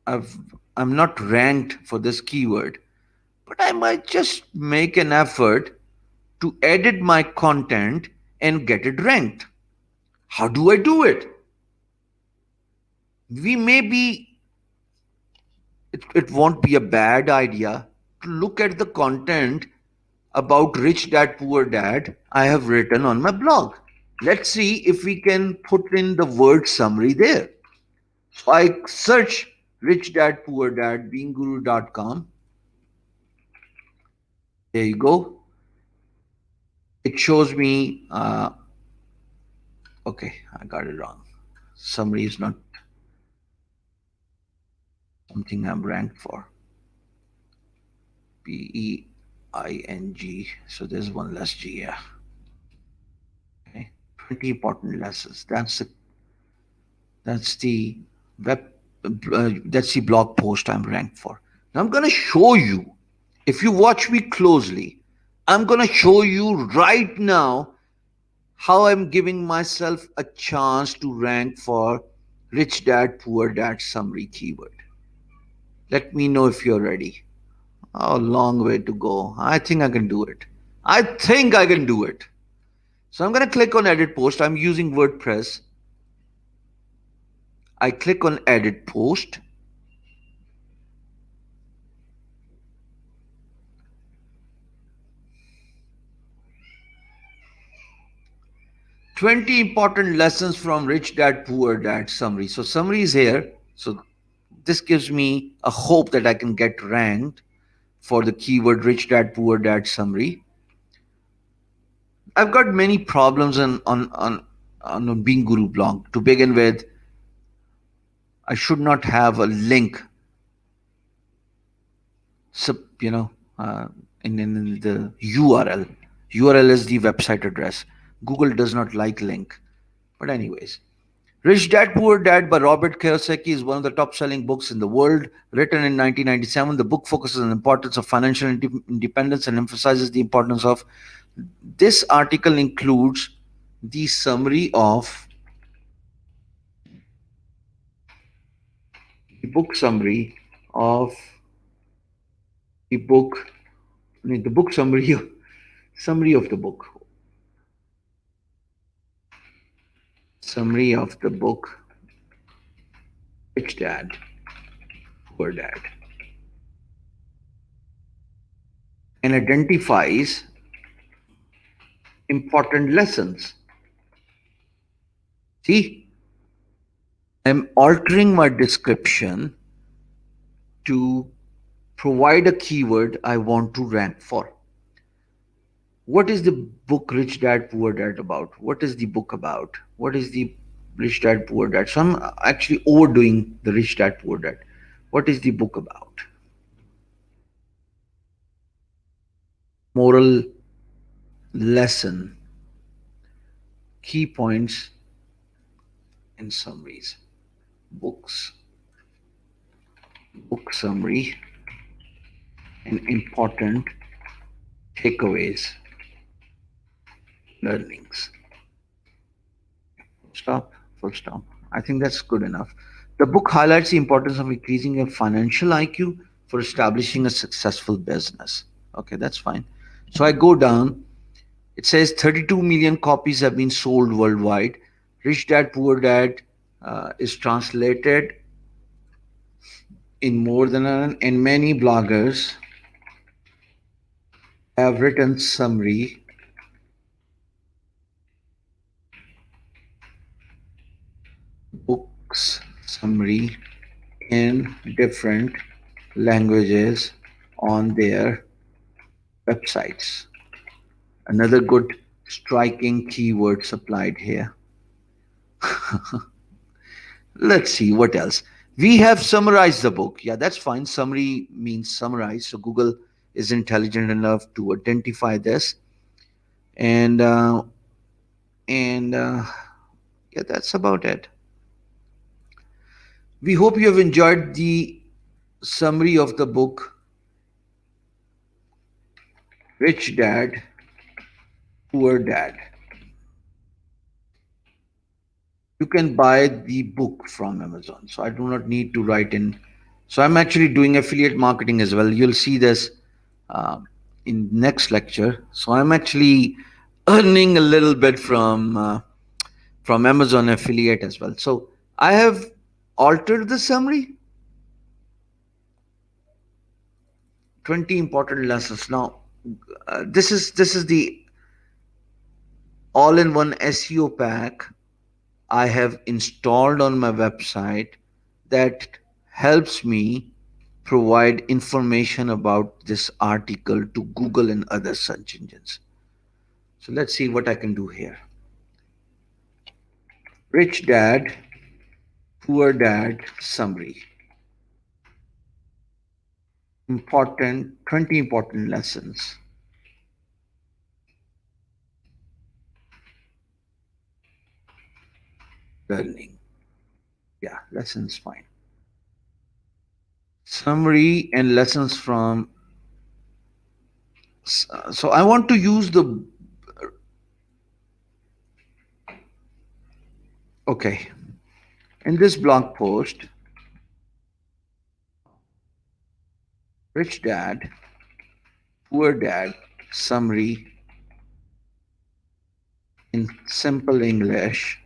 Speaker 1: I've, I'm not ranked for this keyword, but I might just make an effort to edit my content and get it ranked. How do I do it? We may be, it won't be a bad idea to look at the content about Rich Dad Poor Dad I have written on my blog. Let's see if we can put in the word summary there. So I search Rich Dad Poor Dad, beangguru.com. There you go. It shows me, okay, I got it wrong. Summary is not something I'm ranked for. BEING. So there's one less G, yeah. Okay. 20 important lessons. That's the web that's the blog post I'm ranked for. Now I'm gonna show you, if you watch me closely, I'm gonna show you right now how I'm giving myself a chance to rank for Rich Dad Poor Dad summary keyword. Let me know if you're ready. Oh, long way to go. I think I can do it. I think I can do it. So I'm going to click on edit post. I'm using WordPress. I click on edit post. "20 important lessons from Rich Dad Poor Dad summary." So summary is here. So this gives me a hope that I can get ranked for the keyword Rich Dad Poor Dad summary. I've got many problems on a Being Guru blog. To begin with, I should not have a link, you know, uh, in the URL. URL is the website address. Google does not like link. But anyways, Rich Dad Poor Dad by Robert Kiyosaki is one of the top-selling books in the world. Written in 1997, the book focuses on the importance of financial independence and emphasizes the importance of. This article includes the summary of the book summary of the book, the book summary of the book, summary of the book, Rich Dad Poor Dad, and identifies important lessons. See, I'm altering my description to provide a keyword I want to rank for. What is the book Rich Dad Poor Dad about? What is the book about? What is the Rich Dad Poor Dad? So I'm actually overdoing the Rich Dad Poor Dad. What is the book about? Moral lesson, key points and summaries. Books book summary and important takeaways, learnings. Stop, full stop. I think that's good enough. The book highlights the importance of increasing your financial IQ for establishing a successful business. Okay, that's fine. So I go down. It says 32 million copies have been sold worldwide. Rich Dad Poor Dad is translated in more than and many bloggers have written summary books summary in different languages on their websites. Another good striking keyword supplied here. Let's see what else. We have summarized the book. Yeah, that's fine. Summary means summarize. So Google is intelligent enough to identify this. And and yeah, that's about it. We hope you have enjoyed the summary of the book Rich Dad, Poor Dad. You can buy the book from Amazon. So I do not need to write in. So I'm actually doing affiliate marketing as well. You'll see this uh, in next lecture. So I'm actually earning a little bit from Amazon affiliate as well. So I have altered the summary. 20 important lessons. Now, this is the all-in-one SEO pack I have installed on my website that helps me provide information about this article to Google and other search engines. So let's see what I can do here. Rich Dad, Poor Dad summary. Important 20 important lessons. Learning. Yeah, lessons fine. Summary and lessons from. So I want to use the. Okay. In this blog post, Rich Dad, Poor Dad summary in simple English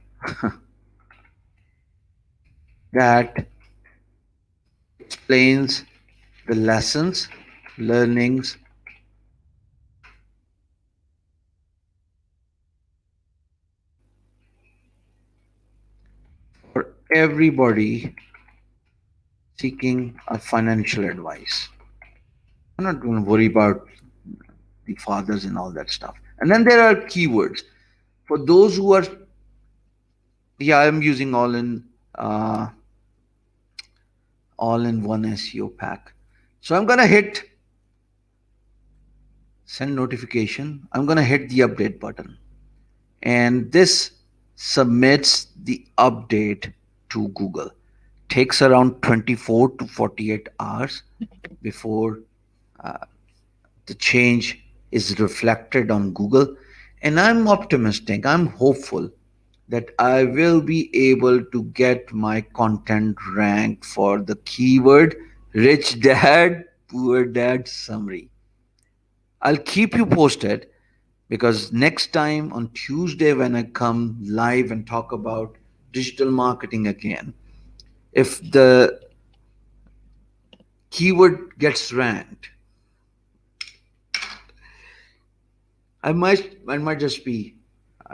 Speaker 1: that explains the lessons, learnings, for everybody seeking a financial advice. I'm not going to worry about the fathers and all that stuff. And then there are keywords. For those who are, yeah, I'm using uh, all in one SEO pack. So I'm going to hit send notification. I'm going to hit the update button. And this submits the update to Google. Takes around 24 to 48 hours before the change is reflected on Google. And I'm optimistic, I'm hopeful that I will be able to get my content ranked for the keyword Rich Dad, Poor Dad summary. I'll keep you posted because next time on Tuesday, when I come live and talk about digital marketing again, if the keyword gets ranked, I might just be,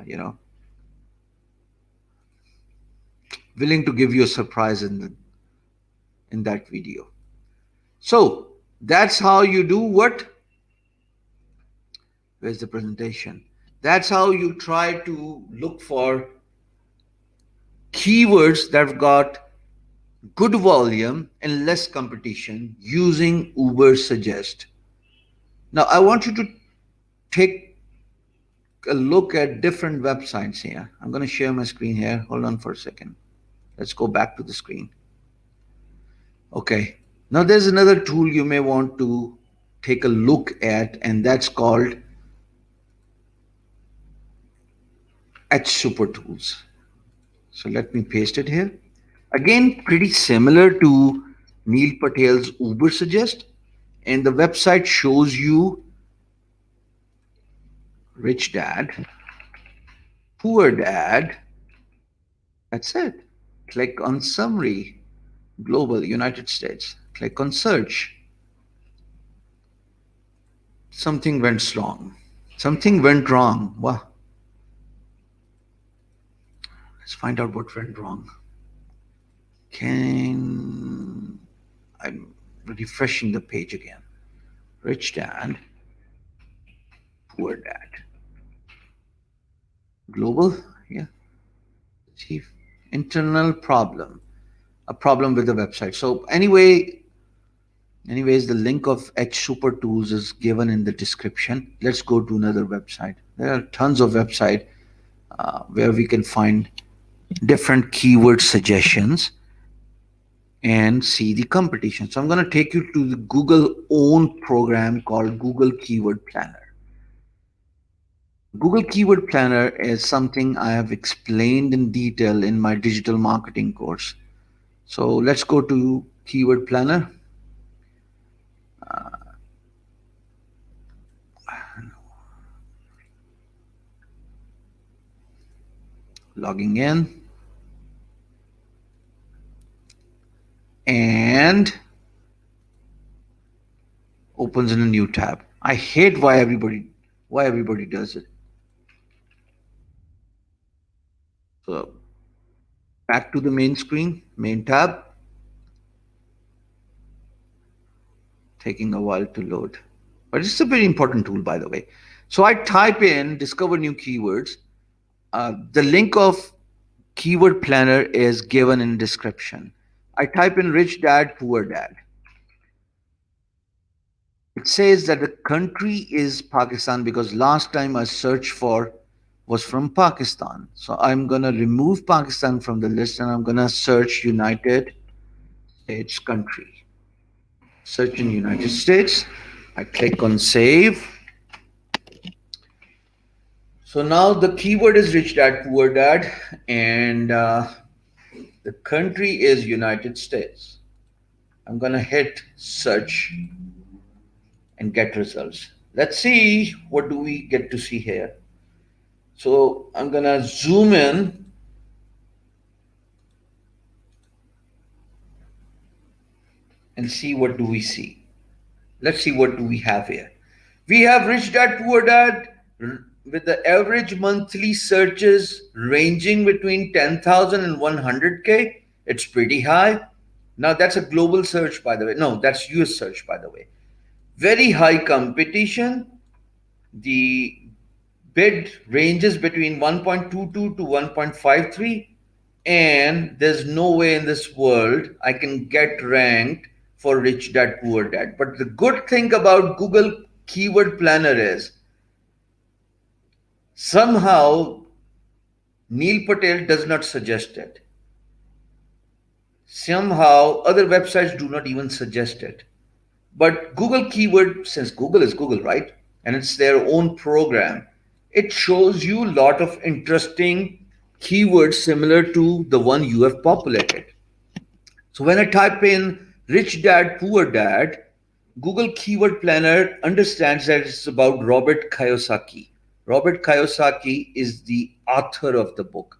Speaker 1: you know, willing to give you a surprise in that video. So that's how you do what? Where's the presentation? That's how you try to look for keywords that have got good volume and less competition using Uber Suggest. Now I want you to take a look at different websites here. I'm going to share my screen here. Hold on for a second. Let's go back to the screen. Okay. Now, there's another tool you may want to take a look at, and that's called H Super Tools. So let me paste it here. Again, pretty similar to Neil Patel's Uber Suggest, and the website shows you Rich Dad, Poor Dad. That's it. Click on Summary, Global, United States. Click on Search. Something went wrong. Something went wrong. Wow. Let's find out what went wrong. I'm refreshing the page again. Rich Dad, Poor Dad. Global, yeah. Chief internal problem, a problem with the website. So anyways, the link of H Super Tools is given in the description. Let's go to another website. There are tons of websites where we can find different keyword suggestions and see the competition. So I'm going to take you to the Google own program called Google Keyword Planner. Google Keyword Planner is something I have explained in detail in my digital marketing course. So let's go to Keyword Planner. Logging in. And opens in a new tab. I hate why everybody does it. So back to the main screen, main tab. Taking a while to load. But it's a very important tool, by the way. So I type in discover new keywords. The link of Keyword Planner is given in description. I type in rich dad, poor dad. It says that the country is Pakistan because last time I searched for was from Pakistan. So I'm going to remove Pakistan from the list and I'm going to search United States country. Search in United States. I click on save. So now the keyword is rich dad, poor dad, and the country is United States. I'm going to hit search and get results. Let's see what do we get to see here. So I'm going to zoom in and see what do we see. Let's see what do we have here. We have rich dad, poor dad with the average monthly searches ranging between 10,000 and 100K. It's pretty high. Now that's a global search, by the way. No, that's US search, by the way. Very high competition. The bid ranges between 1.22 to 1.53, and there's no way in this world I can get ranked for rich dad, poor dad. But the good thing about Google Keyword Planner is somehow Neil Patel does not suggest it. Somehow other websites do not even suggest it. But Google Keyword, since Google is Google, right? And it's their own program, it shows you a lot of interesting keywords similar to the one you have populated. So when I type in rich dad, poor dad, Google Keyword Planner understands that it's about Robert Kiyosaki. Robert Kiyosaki is the author of the book.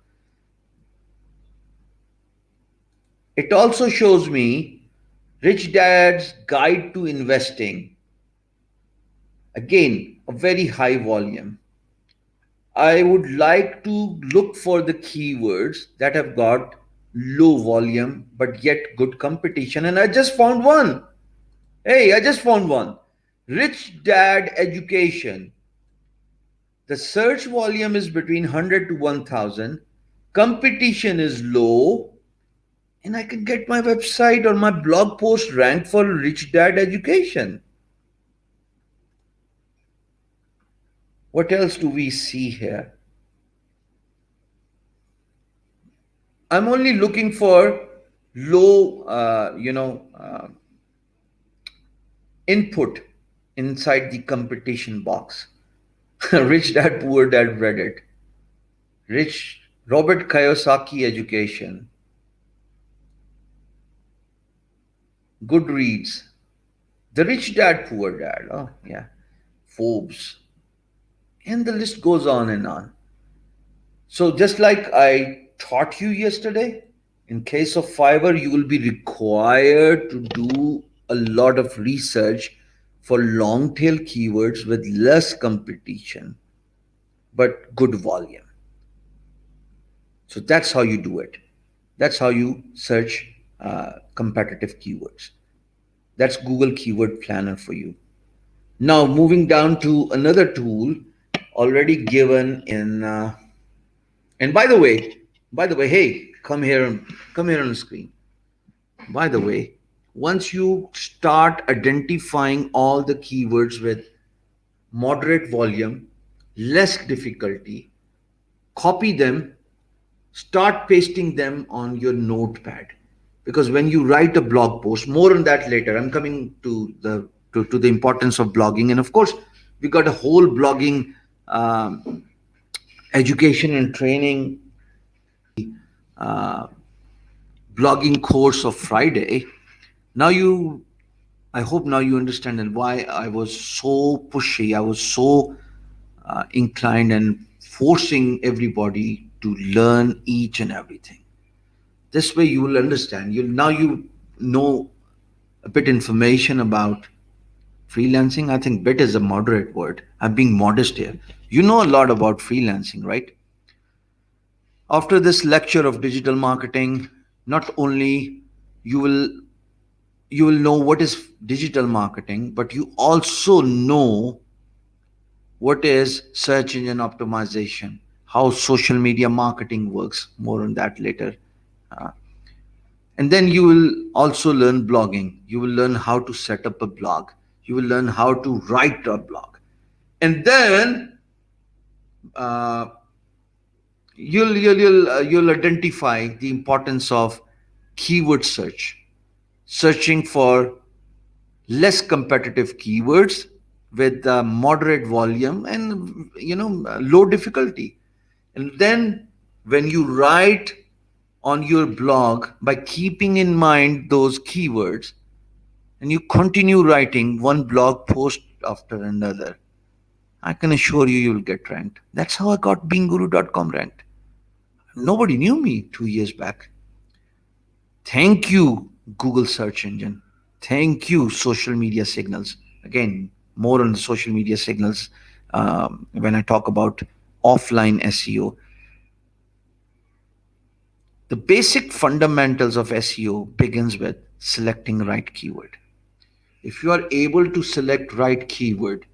Speaker 1: It also shows me Rich Dad's Guide to Investing. Again, a very high volume. I would like to look for the keywords that have got low volume but yet good competition, and I just found one. Hey, I just found one. Rich Dad Education. The search volume is between 100 to 1000. Competition is low, and I can get my website or my blog post ranked for Rich Dad Education. What else do we see here? I'm only looking for low, input inside the competition box. Rich Dad Poor Dad Reddit, Rich Robert Kiyosaki Education, Goodreads, The Rich Dad Poor Dad, oh yeah, Forbes, and the list goes on and on. So just like I taught you yesterday, in case of Fiverr, you will be required to do a lot of research for long tail keywords with less competition but good volume. So that's how you do it. That's how you search competitive keywords. That's Google Keyword Planner for you. Now, moving down to another tool already given in. And by the way, hey, come here on the screen. By the way, once you start identifying all the keywords with moderate volume, less difficulty, copy them, start pasting them on your notepad. Because when you write a blog post, more on that later. I'm coming to the importance of blogging, and of course, we got a whole blogging education and training uh, blogging course of Friday. Now you, I hope now you understand and why I was so pushy. I was so inclined and forcing everybody to learn each and everything. This way you will understand. You know a bit information about freelancing. I think bit is a moderate word. I'm being modest here. You know a lot about freelancing, right? After this lecture of digital marketing, not only you will you will know what is digital marketing, but you also know what is search engine optimization, how social media marketing works. More on that later. Uh, and then you will also learn blogging. You will learn how to set up a blog. You will learn how to write a blog. And then uh, you'll identify the importance of keyword search, searching for less competitive keywords with moderate volume and low difficulty. And then when you write on your blog, by keeping in mind those keywords, and you continue writing one blog post after another, I can assure you you'll get ranked. That's how I got beangguru.com ranked. Nobody knew me 2 years back. Thank you, Google search engine. Thank you, social media signals. Again, more on the social media signals when I talk about offline SEO. The basic fundamentals of SEO begins with selecting right keyword. If you are able to select right keyword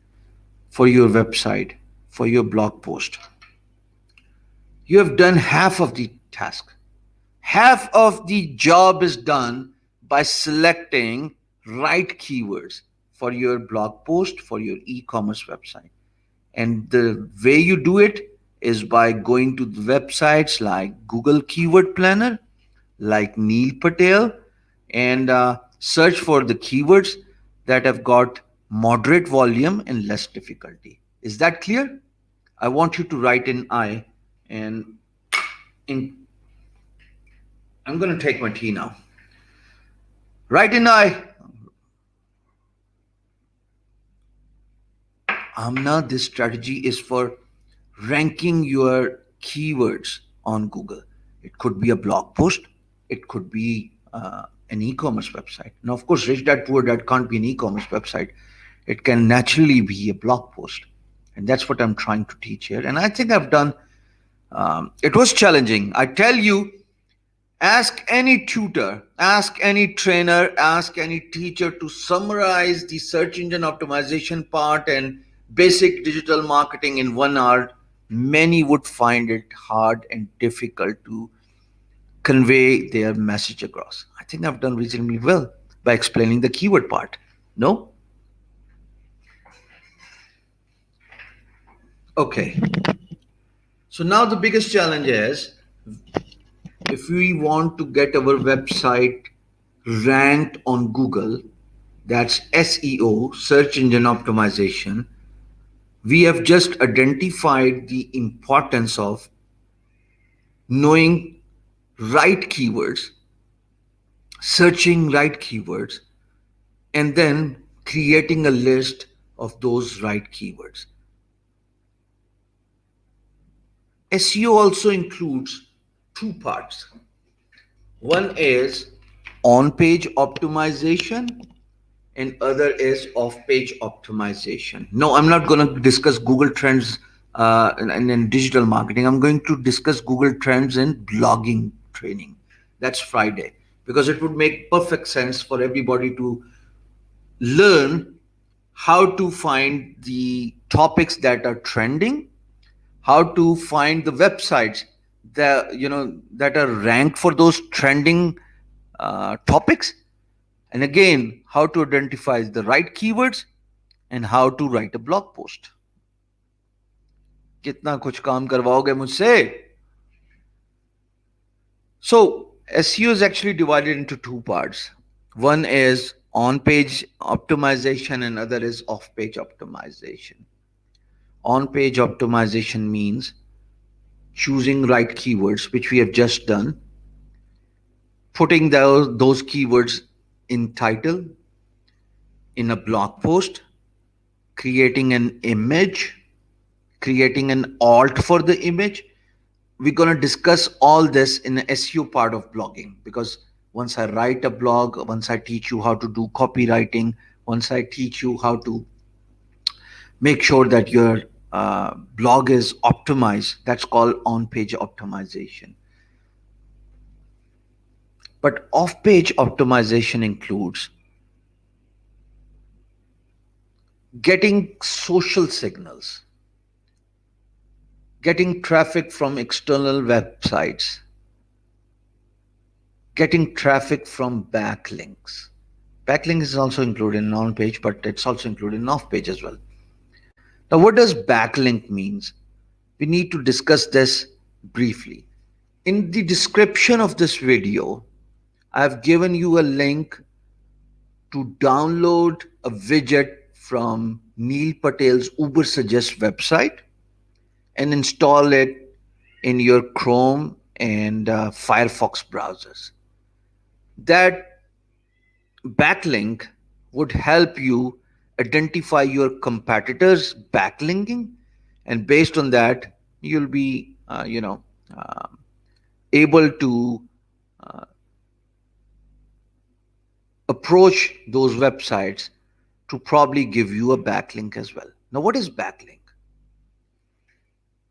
Speaker 1: for your website, for your blog post, you have done half of the task. Half of the job is done by selecting right keywords for your blog post, for your e-commerce website. And the way you do it is by going to the websites like Google Keyword Planner, like Neil Patel, and search for the keywords that have got moderate volume and less difficulty. Is that clear? I want you to write in I, and in I'm going to take my tea now. Write in I. Amna, this strategy is for ranking your keywords on Google. It could be a blog post. It could be an e-commerce website. Now, of course, Rich Dad Poor Dad can't be an e-commerce website. It can naturally be a blog post. And that's what I'm trying to teach here. And I think I've done, it was challenging. I tell you, ask any tutor, ask any trainer, ask any teacher to summarize the search engine optimization part and basic digital marketing in 1 hour. Many would find it hard and difficult to convey their message across. I think I've done reasonably well by explaining the keyword part. No? Okay. So now the biggest challenge is, if we want to get our website ranked on Google, that's SEO, search engine optimization, we have just identified the importance of knowing right keywords, searching right keywords, and then creating a list of those right keywords. SEO also includes two parts. One is on-page optimization and other is off-page optimization. No, I'm not going to discuss Google Trends in digital marketing. I'm going to discuss Google Trends in blogging training. That's Friday, because it would make perfect sense for everybody to learn how to find the topics that are trending, how to find the websites that that are ranked for those trending topics, and again how to identify the right keywords and how to write a blog post. कितना कुछ काम करवाओगे मुझसे? So SEO is actually divided into two parts. One is on page optimization and other is off page optimization. On page optimization means choosing right keywords, which we have just done, putting those keywords in title, in a blog post, creating an image, creating an alt for the image. We're going to discuss all this in the SEO part of blogging, because once I write a blog, once I teach you how to do copywriting, once I teach you how to make sure that your blog is optimized, that's called on-page optimization. But off-page optimization includes getting social signals, getting traffic from external websites, getting traffic from backlinks. Backlinks is also included in on-page, but it's also included in off-page as well. Now, what does backlink means? We need to discuss this briefly. In the description of this video, I've given you a link to download a widget from Neil Patel's Uber Suggest website and install it in your Chrome and Firefox browsers. That backlink would help you identify your competitors' backlinking, and based on that, you'll be, able to approach those websites to probably give you a backlink as well. Now, what is backlink?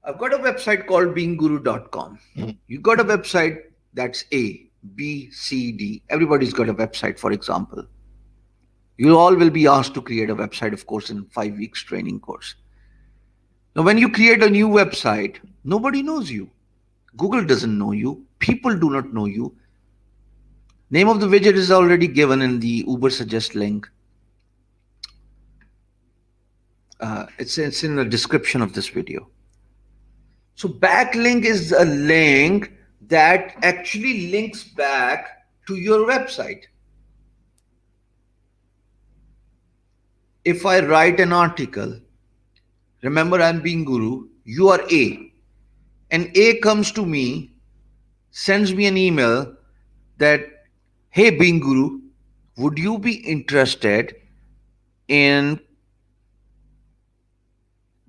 Speaker 1: I've got a website called beangguru.com. You got a website that's A, B, C, D. Everybody's got a website, for example. You all will be asked to create a website, of course, in 5 weeks training course. Now, when you create a new website, nobody knows you. Google doesn't know you. People do not know you. Name of the widget is already given in the Uber Suggest link. It's in the description of this video. So backlink is a link that actually links back to your website. If I write an article, remember I'm being guru, you are A, and A comes to me, sends me an email that, hey being guru, would you be interested in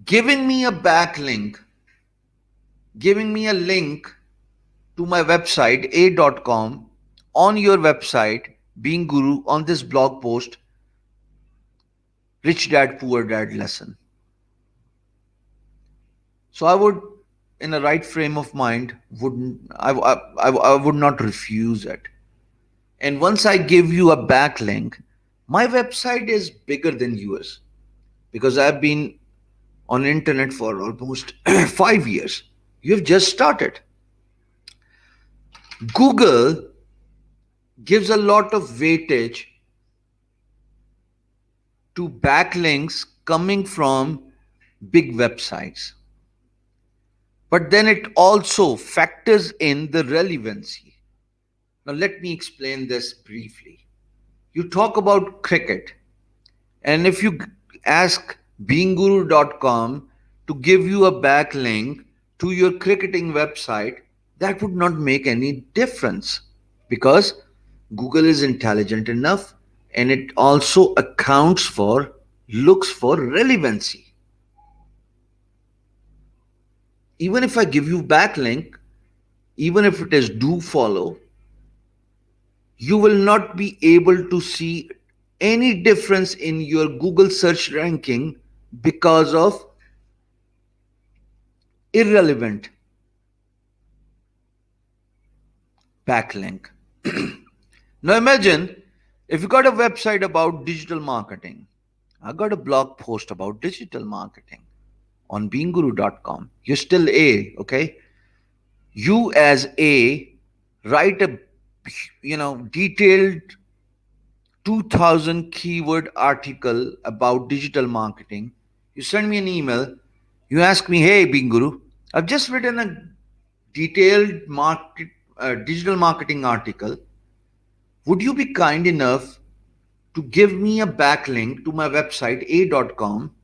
Speaker 1: giving me a backlink, giving me a link to my website a.com on your website being guru on this blog post, Rich Dad Poor Dad lesson. So I would, in a right frame of mind, I would not refuse it. And once I give you a backlink, my website is bigger than yours, because I've been on internet for almost 5 years. You've just started. Google gives a lot of weightage to backlinks coming from big websites. But then it also factors in the relevancy. Now let me explain this briefly. You talk about cricket, and if you ask beinguru.com to give you a backlink to your cricketing website, that would not make any difference because Google is intelligent enough and it also looks for relevancy. Even if I give you backlink, even if it is do follow, you will not be able to see any difference in your Google search ranking because of irrelevant backlink. Now imagine if you got a website about digital marketing. I got a blog post about digital marketing on beinguru.com. You're still A, okay? You as A write a detailed 2000 keyword article about digital marketing. You send me an email. You ask me, hey, Binguru, I've just written a detailed digital marketing article. Would you be kind enough to give me a backlink to my website a.com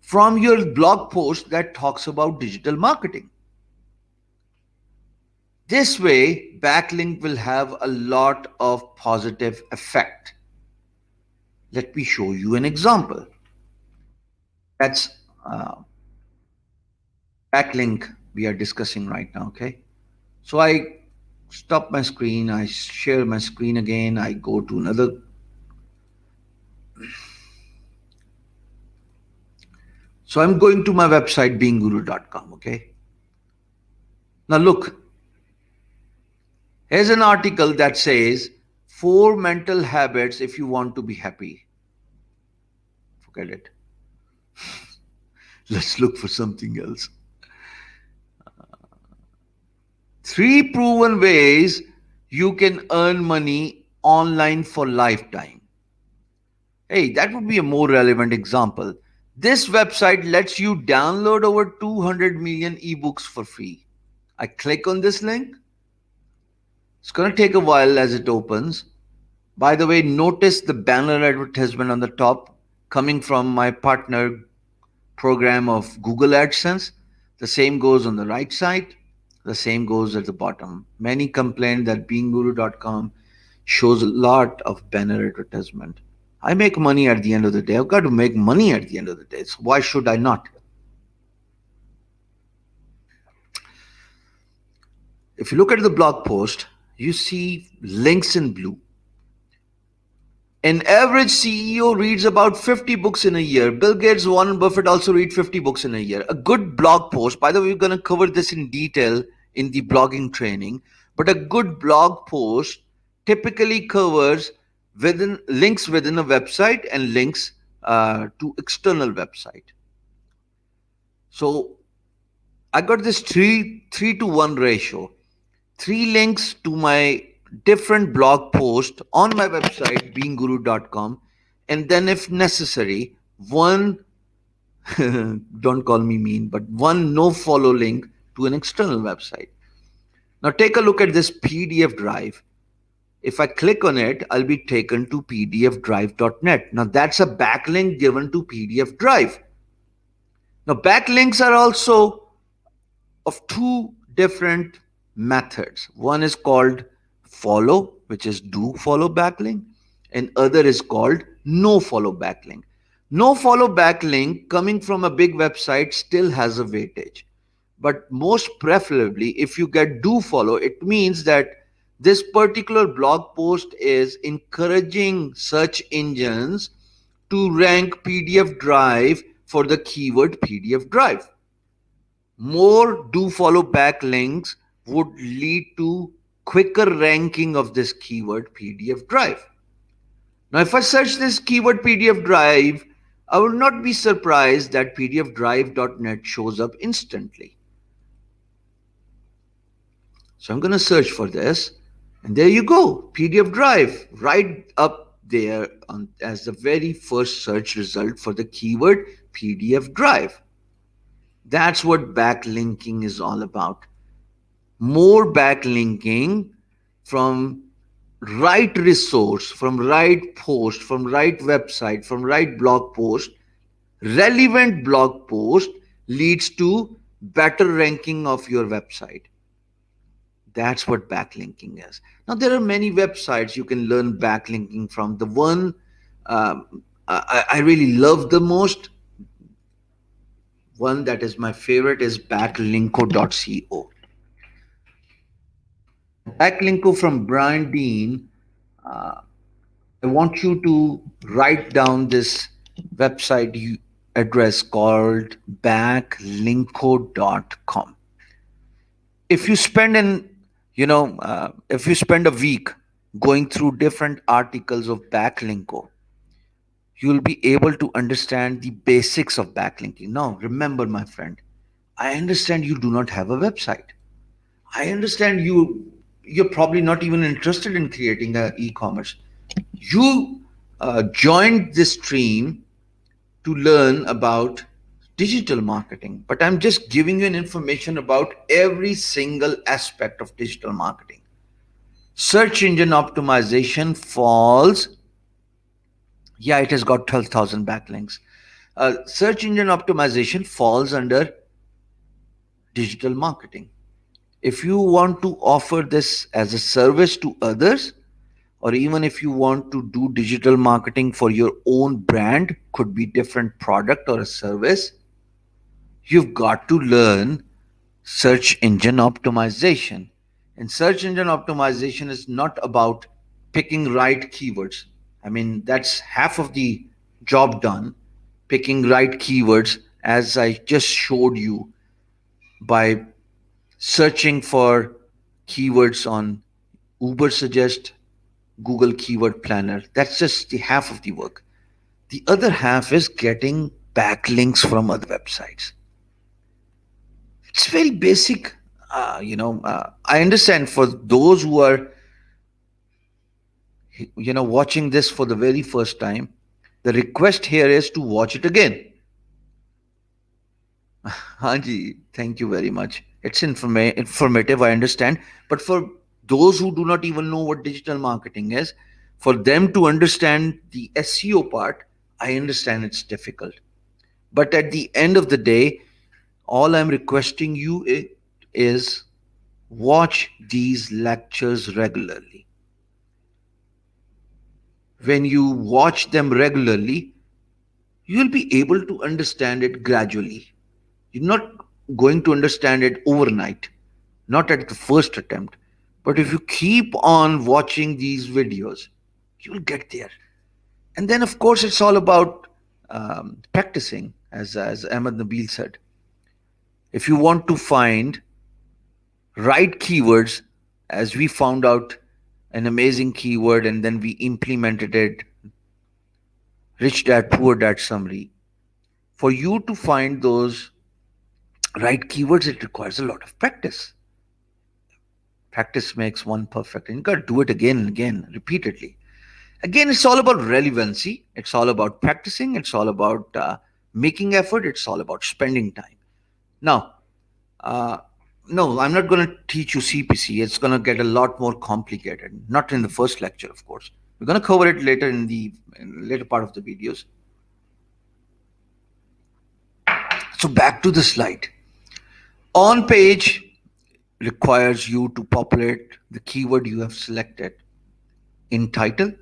Speaker 1: from your blog post that talks about digital marketing? This way, backlink will have a lot of positive effect. Let me show you an example. That's backlink we are discussing right now, okay? So I stop my screen, I share my screen again, I go to another. So I'm going to my website beinguru.com, okay? Now look, here's an article that says 4 mental habits if you want to be happy. Forget it. Let's look for something else. 3 proven ways you can earn money online for lifetime. Hey, that would be a more relevant example. This website lets you download over 200 million ebooks for free. I click on this link. It's going to take a while as it opens. By the way, notice the banner advertisement on the top coming from my partner program of Google AdSense. The same goes on the right side. The same goes at the bottom. Many complain that beinguru.com shows a lot of banner advertisement. I make money at the end of the day. I've got to make money at the end of the day. So why should I not? If you look at the blog post, you see links in blue. An average CEO reads about 50 books in a year. Bill Gates, Warren Buffett also read 50 books in a year. A good blog post, by the way, we're going to cover this in detail in the blogging training, but a good blog post typically covers links within a website and links to external website. So I got this 3:1 ratio. 3 links to my different blog post on my website beinguru.com, and then if necessary, one don't call me mean, but one no follow link to an external website. Now take a look at this PDF drive. If I click on it, I'll be taken to pdfdrive.net. Now that's a backlink given to PDF drive. Now backlinks are also of 2 different methods. One is called follow, which is do follow backlink, and other is called no follow backlink. No follow backlink coming from a big website still has a weightage, but most preferably if you get do follow, it means that this particular blog post is encouraging search engines to rank PDF drive for the keyword PDF drive. More do follow backlinks would lead to quicker ranking of this keyword PDF drive. Now, if I search this keyword PDF drive, I will not be surprised that pdfdrive.net shows up instantly. So I'm going to search for this, and there you go, PDF drive, right up there as the very first search result for the keyword PDF drive. That's what backlinking is all about. More backlinking from right resource, from right post, from right website, from right blog post, relevant blog post leads to better ranking of your website. That's what backlinking is. Now, there are many websites you can learn backlinking from. The one I really love the most, one that is my favorite, is backlinko.co. Backlinko from Brian Dean. Uh, I want you to write down this address called backlinko.com. If you spend if you spend a week going through different articles of backlinko, you'll be able to understand the basics of backlinking. Now, remember, my friend, I understand you do not have a website. I understand you're probably not even interested in creating an e-commerce. You joined this stream to learn about digital marketing, but I'm just giving you an information about every single aspect of digital marketing. Search engine optimization falls, yeah, it has got 12,000 backlinks. Search engine optimization falls under digital marketing. If you want to offer this as a service to others, or even if you want to do digital marketing for your own brand, could be different product or a service, you've got to learn search engine optimization. And search engine optimization is not about picking right keywords. I mean, that's half of the job done, picking right keywords, as I just showed you by searching for keywords on Uber Suggest, Google Keyword Planner. That's just the half of the work. The other half is getting backlinks from other websites. It's very basic. I understand for those who are, watching this for the very first time, the request here is to watch it again. Hanji, thank you very much. It's informative, I understand. But for those who do not even know what digital marketing is, for them to understand the SEO part, I understand it's difficult. But at the end of the day, all I'm requesting you is watch these lectures regularly. When you watch them regularly, you'll be able to understand it gradually. You're not going to understand it overnight, not at the first attempt. But if you keep on watching these videos, you'll get there. And then, of course, it's all about practicing, as Ahmed Nabil said. If you want to find right keywords, as we found out an amazing keyword and then we implemented it, rich dad, poor dad summary. For you to find those right keywords, it requires a lot of practice. Practice makes one perfect, and you got to do it again and again, repeatedly. Again, it's all about relevancy. It's all about practicing. It's all about making effort. It's all about spending time. Now, uh, no, I'm not going to teach you CPC. It's going to get a lot more complicated. Not in the first lecture, of course. We're going to cover it later in the later part of the videos. So back to the slide. On page requires you to populate the keyword you have selected in title,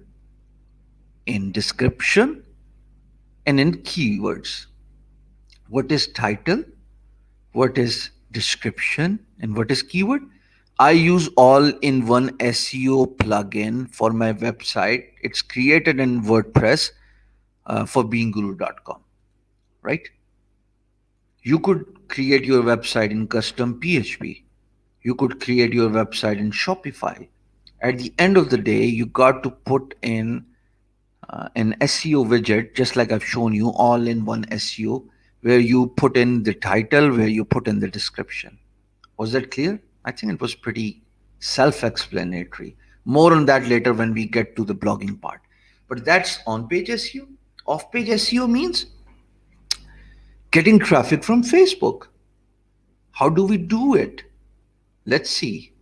Speaker 1: in description, and in keywords. What is title? What is description? And what is keyword? I use all-in-one SEO plugin for my website. It's created in WordPress for beangguru.com, right? You could create your website in custom PHP. You could create your website in Shopify. At the end of the day, you got to put in an SEO widget, just like I've shown you, all in one SEO, where you put in the title, where you put in the description. Was that clear? I think it was pretty self-explanatory. More on that later when we get to the blogging part. But that's on-page SEO. Off-page SEO means getting traffic from Facebook. How do we do it? Let's see.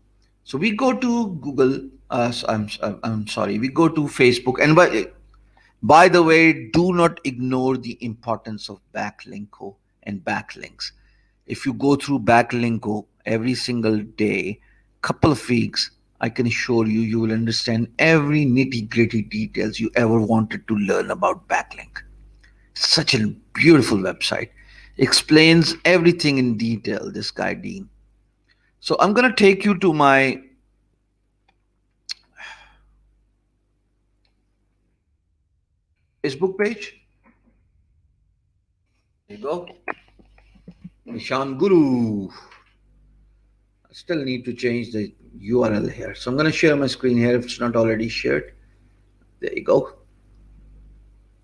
Speaker 1: So we go to Google I'm sorry. We go to Facebook, and by the way, do not ignore the importance of backlinko and backlinks. If you go through backlinko every single day, couple of weeks, I can assure you, you will understand every nitty gritty details you ever wanted to learn about backlink. Such a beautiful website, explains everything in detail. This guy Dean. So I'm gonna take you to my Facebook page. There you go. Nishan Guru. I still need to change the URL here. So I'm going to share my screen here if it's not already shared. There you go.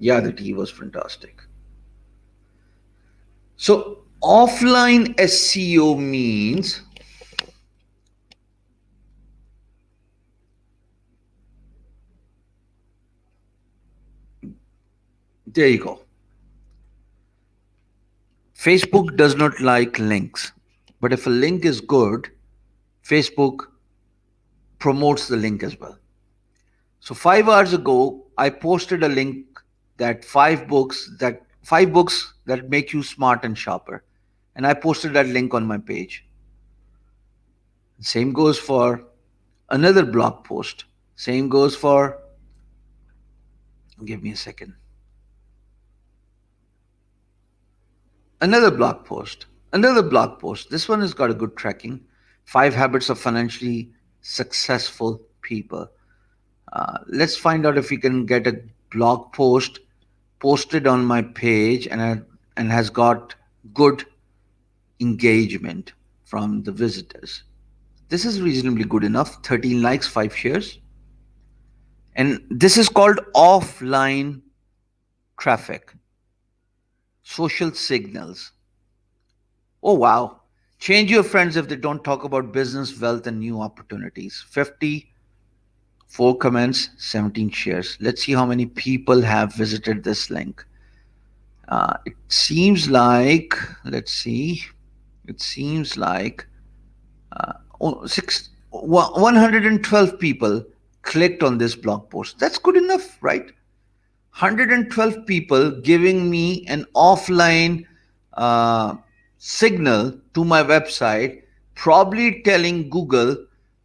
Speaker 1: Yeah, the tea was fantastic. So offline SEO means there you go. Facebook does not like links, but if a link is good, Facebook promotes the link as well. So 5 hours ago, I posted a link that five books that make you smart and sharper, and I posted that link on my page. Same goes for another blog post. Same goes for, give me a second, another blog post. Another blog post. This one has got a good tracking. 5 habits of financially successful people. Let's find out if we can get a blog post posted on my page and has got good engagement from the visitors. This is reasonably good enough. 13 likes, 5 shares. And this is called offline traffic, social signals. Oh, wow. Change your friends if they don't talk about business, wealth, and new opportunities. 54 comments, 17 shares. Let's see how many people have visited this link. It seems like, let's see, it seems like oh, 112 people clicked on this blog post. That's good enough, right? 112 people giving me an offline uh, signal to my website, probably telling Google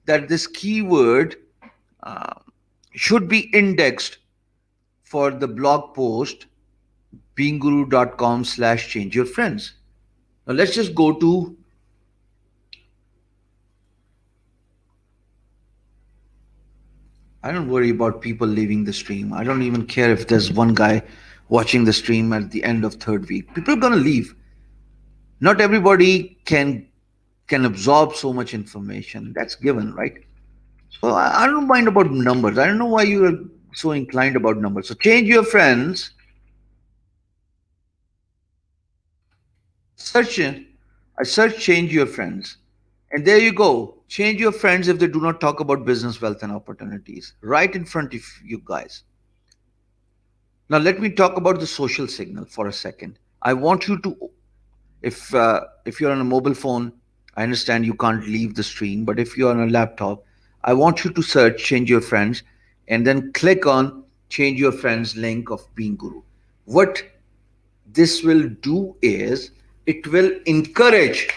Speaker 1: that this keyword uh, should be indexed for the blog post beangguru.com/change your friends. Now let's just go to, I don't worry about people leaving the stream. I don't even care if there's one guy watching the stream at the end of third week. People are going to leave. Not everybody can absorb so much information. That's given, right? So I don't mind about numbers. I don't know why you are so inclined about numbers. So change your friends. Search it. I search change your friends. And there you go. Change your friends if they do not talk about business, wealth, and opportunities. Right in front of you guys. Now let me talk about the social signal for a second. I want you to, if you're on a mobile phone, I understand you can't leave the stream, but if you're on a laptop, I want you to search change your friends and then click on change your friends link of Being Guru. What this will do is it will encourage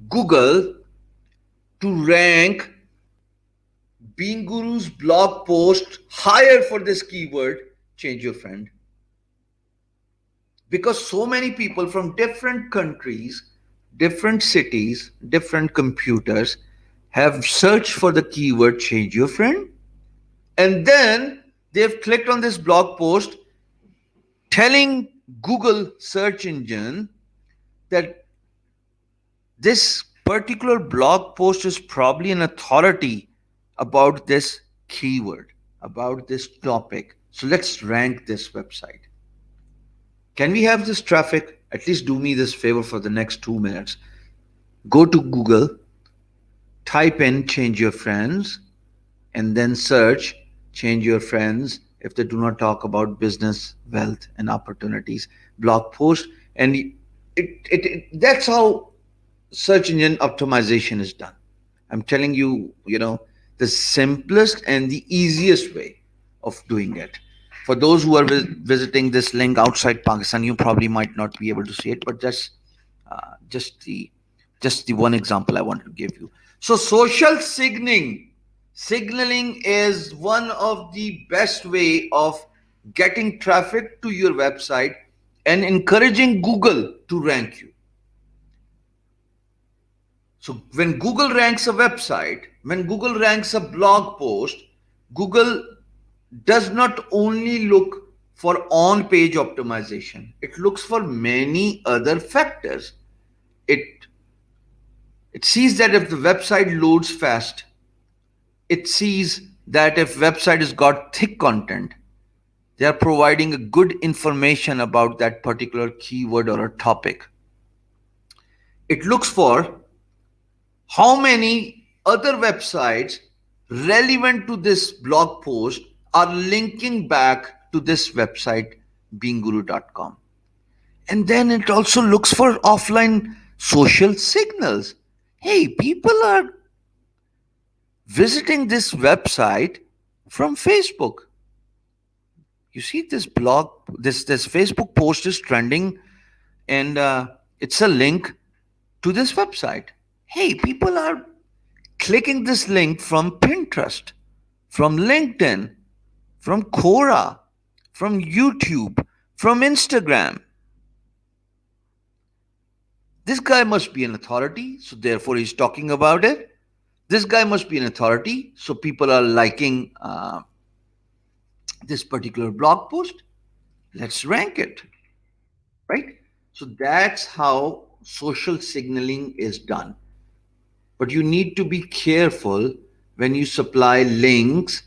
Speaker 1: Google to rank Being Guru's blog post higher for this keyword, change your friend. Because so many people from different countries, different cities, different computers have searched for the keyword change your friend, and then they've clicked on this blog post telling Google search engine that this particular blog post is probably an authority about this keyword, about this topic. So let's rank this website. Can we have this traffic? At least do me this favor for the next 2 minutes. Go to Google, type in change your friends, and then search change your friends if they do not talk about business, wealth, and opportunities. Blog post. And that's how search engine optimization is done. I'm telling you, the simplest and the easiest way of doing it. For those who are visiting this link outside Pakistan, you probably might not be able to see it, but uh, just the just the one example I wanted to give you. So social signaling is one of the best way of getting traffic to your website and encouraging Google to rank you. So when Google ranks a website, when Google ranks a blog post, Google does not only look for on page optimization, it looks for many other factors. It, it sees that if the website loads fast, it sees that if website has got thick content, they are providing a good information about that particular keyword or a topic. It looks for how many other websites relevant to this blog post are linking back to this website, beangguru.com. And then it also looks for offline social signals. Hey, people are visiting this website from Facebook. You see this blog, this Facebook post is trending, and it's a link to this website. Hey, people are clicking this link from Pinterest, from LinkedIn, from Quora, from YouTube, from Instagram. This guy must be an authority, so therefore he's talking about it. This guy must be an authority, so people are liking this particular blog post. Let's rank it, right? So that's how social signaling is done. But you need to be careful when you supply links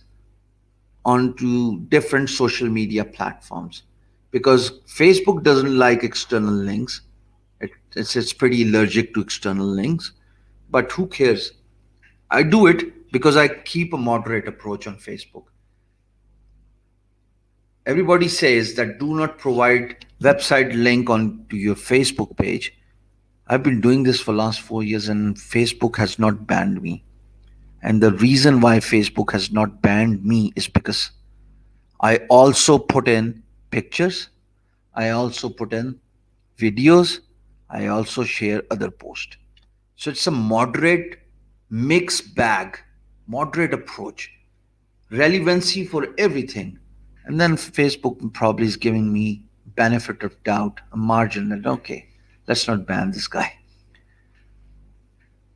Speaker 1: onto different social media platforms, because Facebook doesn't like external links. It's pretty allergic to external links. But who cares? I do it because I keep a moderate approach on Facebook. Everybody says that do not provide website link onto your Facebook page. I've been doing this for last 4 years and Facebook has not banned me. And the reason why Facebook has not banned me is because I also put in pictures, I also put in videos, I also share other posts. So it's a moderate mixed bag, moderate approach, relevancy for everything. And then Facebook probably is giving me benefit of doubt, a margin that okay, let's not ban this guy.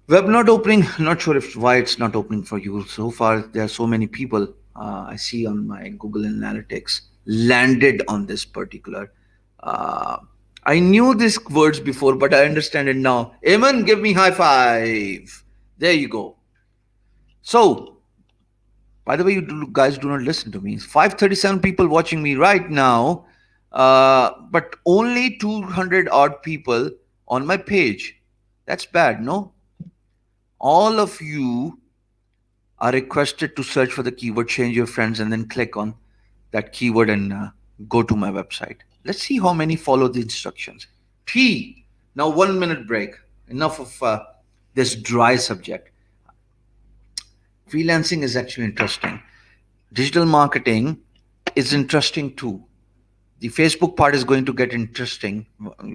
Speaker 1: Web not opening, not sure if why it's not opening for you. So far, there are so many people I see on my Google Analytics landed on this particular. Uh, I knew these words before, but I understand it now. Amen, give me high five. There you go. So, by the way, guys do not listen to me. 537 people watching me right now, but only 200 odd people on my page. That's bad, no? All of you are requested to search for the keyword, change your friends, and then click on that keyword and go to my website. Let's see how many follow the instructions. P. Now 1 minute break. Enough of this dry subject. Freelancing is actually interesting. Digital marketing is interesting too. The Facebook part is going to get interesting.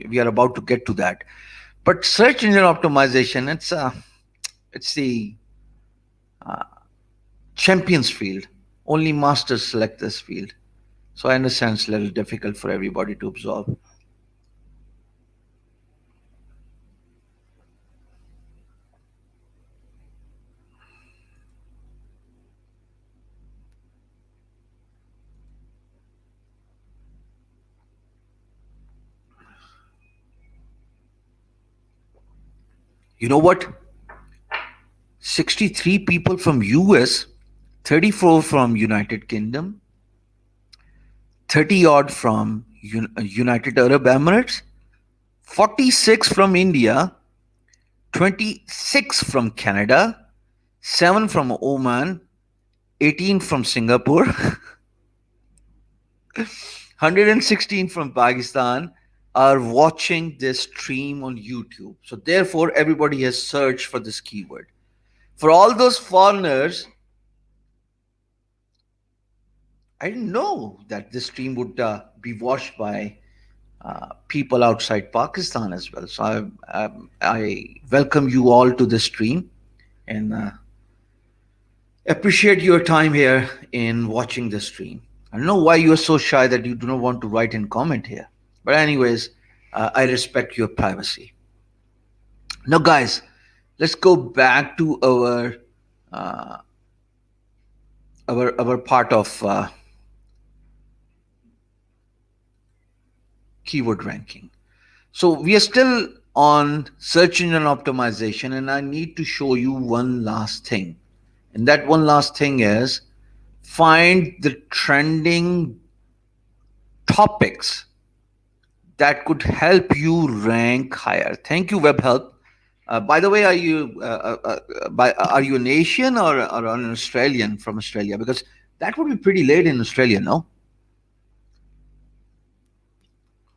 Speaker 1: We are about to get to that. But search engine optimization, it's the champions field. Only masters select this field. So I understand it's a little difficult for everybody to absorb. You know what? 63 people from US, 34 from United Kingdom, 30 odd from United Arab Emirates, 46 from India, 26 from Canada, 7 from Oman, 18 from Singapore, 116 from Pakistan are watching this stream on YouTube. So therefore, everybody has searched for this keyword. For all those foreigners, I didn't know that this stream would be watched by people outside Pakistan as well. So I welcome you all to the stream and appreciate your time here in watching the stream. I don't know why you are so shy that you do not want to write and comment here. But anyways, I respect your privacy. Now, guys, let's go back to uh, our part of keyword ranking. So we are still on search engine optimization, and I need to show you one last thing. And that one last thing is find the trending topics that could help you rank higher. Thank you, WebHelp. By the way, are you an Asian or an Australian from Australia? Because that would be pretty late in Australia, no?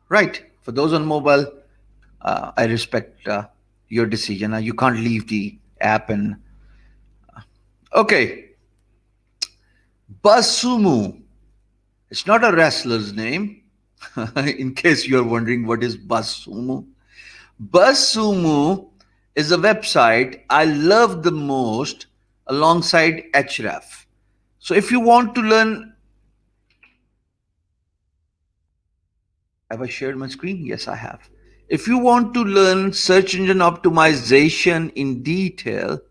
Speaker 1: Right. For those on mobile, I respect your decision. You can't leave the app and okay. Basumu. It's not a wrestler's name. In case you're wondering what is Basumu. Basumu is a website I love the most alongside Href. So if you want to learn, have I shared my screen? Yes, I have. If you want to learn search engine optimization in detail,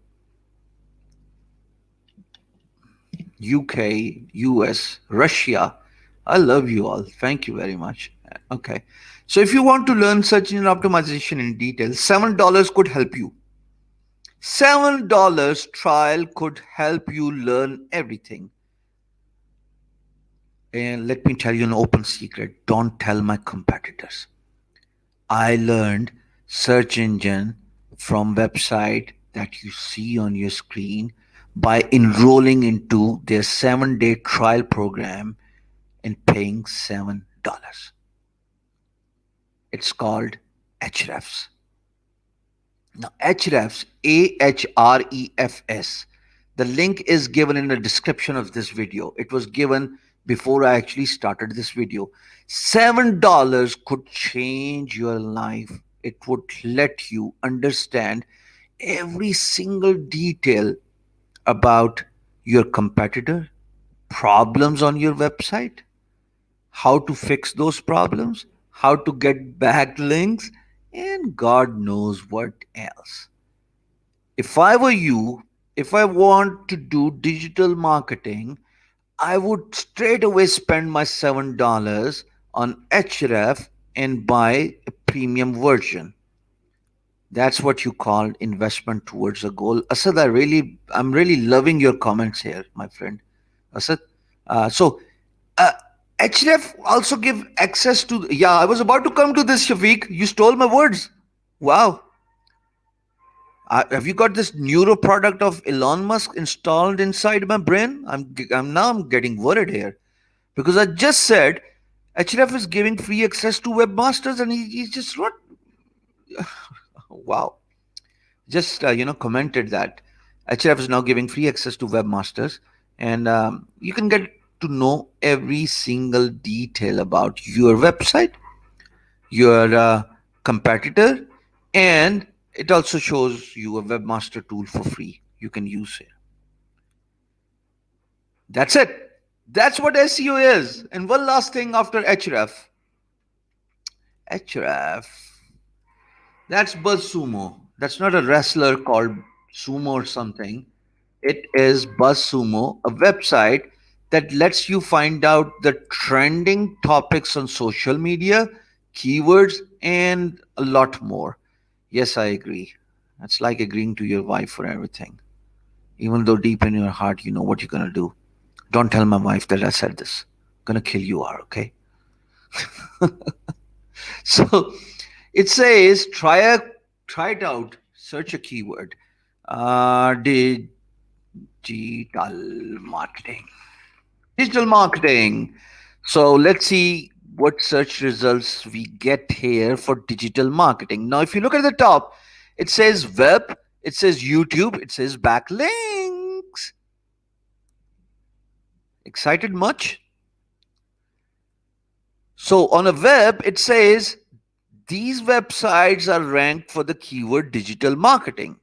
Speaker 1: UK, US, Russia, I love you all. Thank you very much. Okay. So if you want to learn search engine optimization in detail, $7 could help you. $7 trial could help you learn everything. And let me tell you an open secret. Don't tell my competitors. I learned search engine from website that you see on your screen by enrolling into their 7-day trial program and paying $7. It's called Ahrefs. Now, Ahrefs, Ahrefs, the link is given in the description of this video. It was given before I actually started this video. $7 could change your life. It would let you understand every single detail about your competitor, problems on your website, how to fix those problems, how to get backlinks, and God knows what else. If I were you, if I want to do digital marketing, I would straight away spend my $7 on Href and buy a premium version. That's what you call investment towards a goal. Asad, I'm really loving your comments here, my friend. Asad. So uh, Href also give access to. Yeah, I was about to come to this, Shafiq. You stole my words. Wow. Have you got this neuro product of Elon Musk installed inside my brain? I'm getting worried here because I just said Href is giving free access to webmasters, and he just what? Wow. Just commented that Href is now giving free access to webmasters, and you can get to know every single detail about your website, your competitor, and it also shows you a webmaster tool for free you can use here. That's it. That's what SEO is. And one last thing after Href. Href. That's BuzzSumo. That's not a wrestler called Sumo or something. It is BuzzSumo, a website that lets you find out the trending topics on social media, keywords, and a lot more. Yes, I agree. That's like agreeing to your wife for everything. Even though deep in your heart you know what you're gonna do. Don't tell my wife that I said this. I'm gonna kill you are, okay? So it says try it out, search a keyword. Digital marketing. Digital marketing. So let's see what search results we get here for digital marketing. Now, if you look at the top, it says web, it says YouTube, it says backlinks. Excited much? So on a web, it says these websites are ranked for the keyword digital marketing.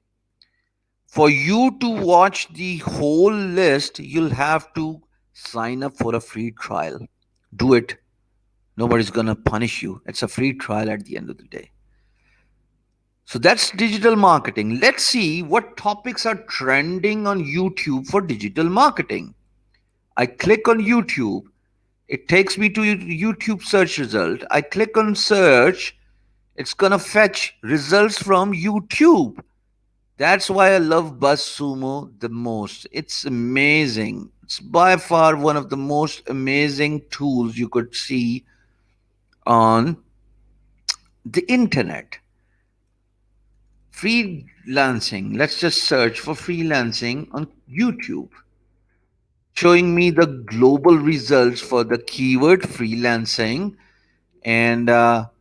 Speaker 1: For you to watch the whole list, you'll have to sign up for a free trial. Do it. Nobody's going to punish you. It's a free trial at the end of the day. So that's digital marketing. Let's see what topics are trending on YouTube for digital marketing. I click on YouTube. It takes me to YouTube search result. I click on search. It's going to fetch results from YouTube. That's why I love BuzzSumo the most. It's amazing. It's by far one of the most amazing tools you could see on the internet. Freelancing. Let's just search for freelancing on YouTube, showing me the global results for the keyword freelancing. And to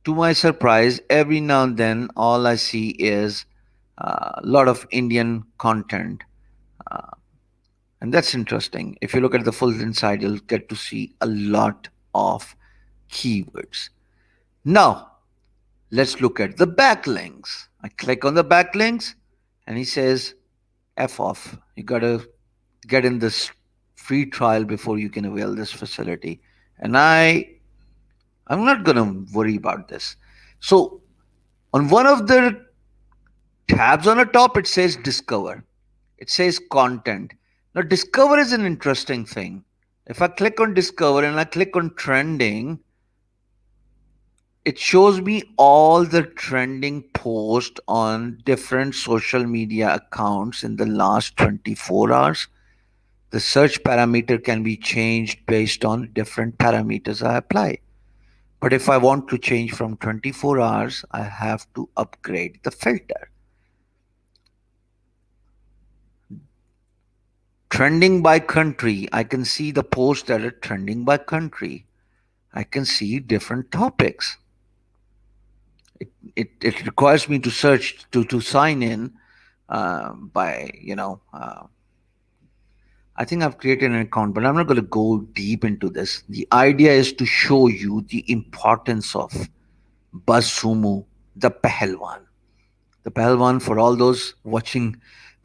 Speaker 1: my surprise, every now and then, all I see is a lot of Indian content. Uh, and that's interesting. If you look at the full inside, you'll get to see a lot of keywords. Now, let's look at the backlinks. I click on the backlinks, and he says, F off. You got to get in this free trial before you can avail this facility. And I'm not going to worry about this. So, on one of the tabs on the top, it says discover. It says content. Now, discover is an interesting thing. If I click on discover and I click on trending, it shows me all the trending posts on different social media accounts in the last 24 hours. The search parameter can be changed based on different parameters I apply. But if I want to change from 24 hours, I have to upgrade the filter. Trending by country, I can see the posts that are trending by country. I can see different topics. It requires me to search to sign in by I think I've created an account, but I'm not going to go deep into this. The idea is to show you the importance of BuzzSumo, the Pahalwan. The Pahalwan, for all those watching,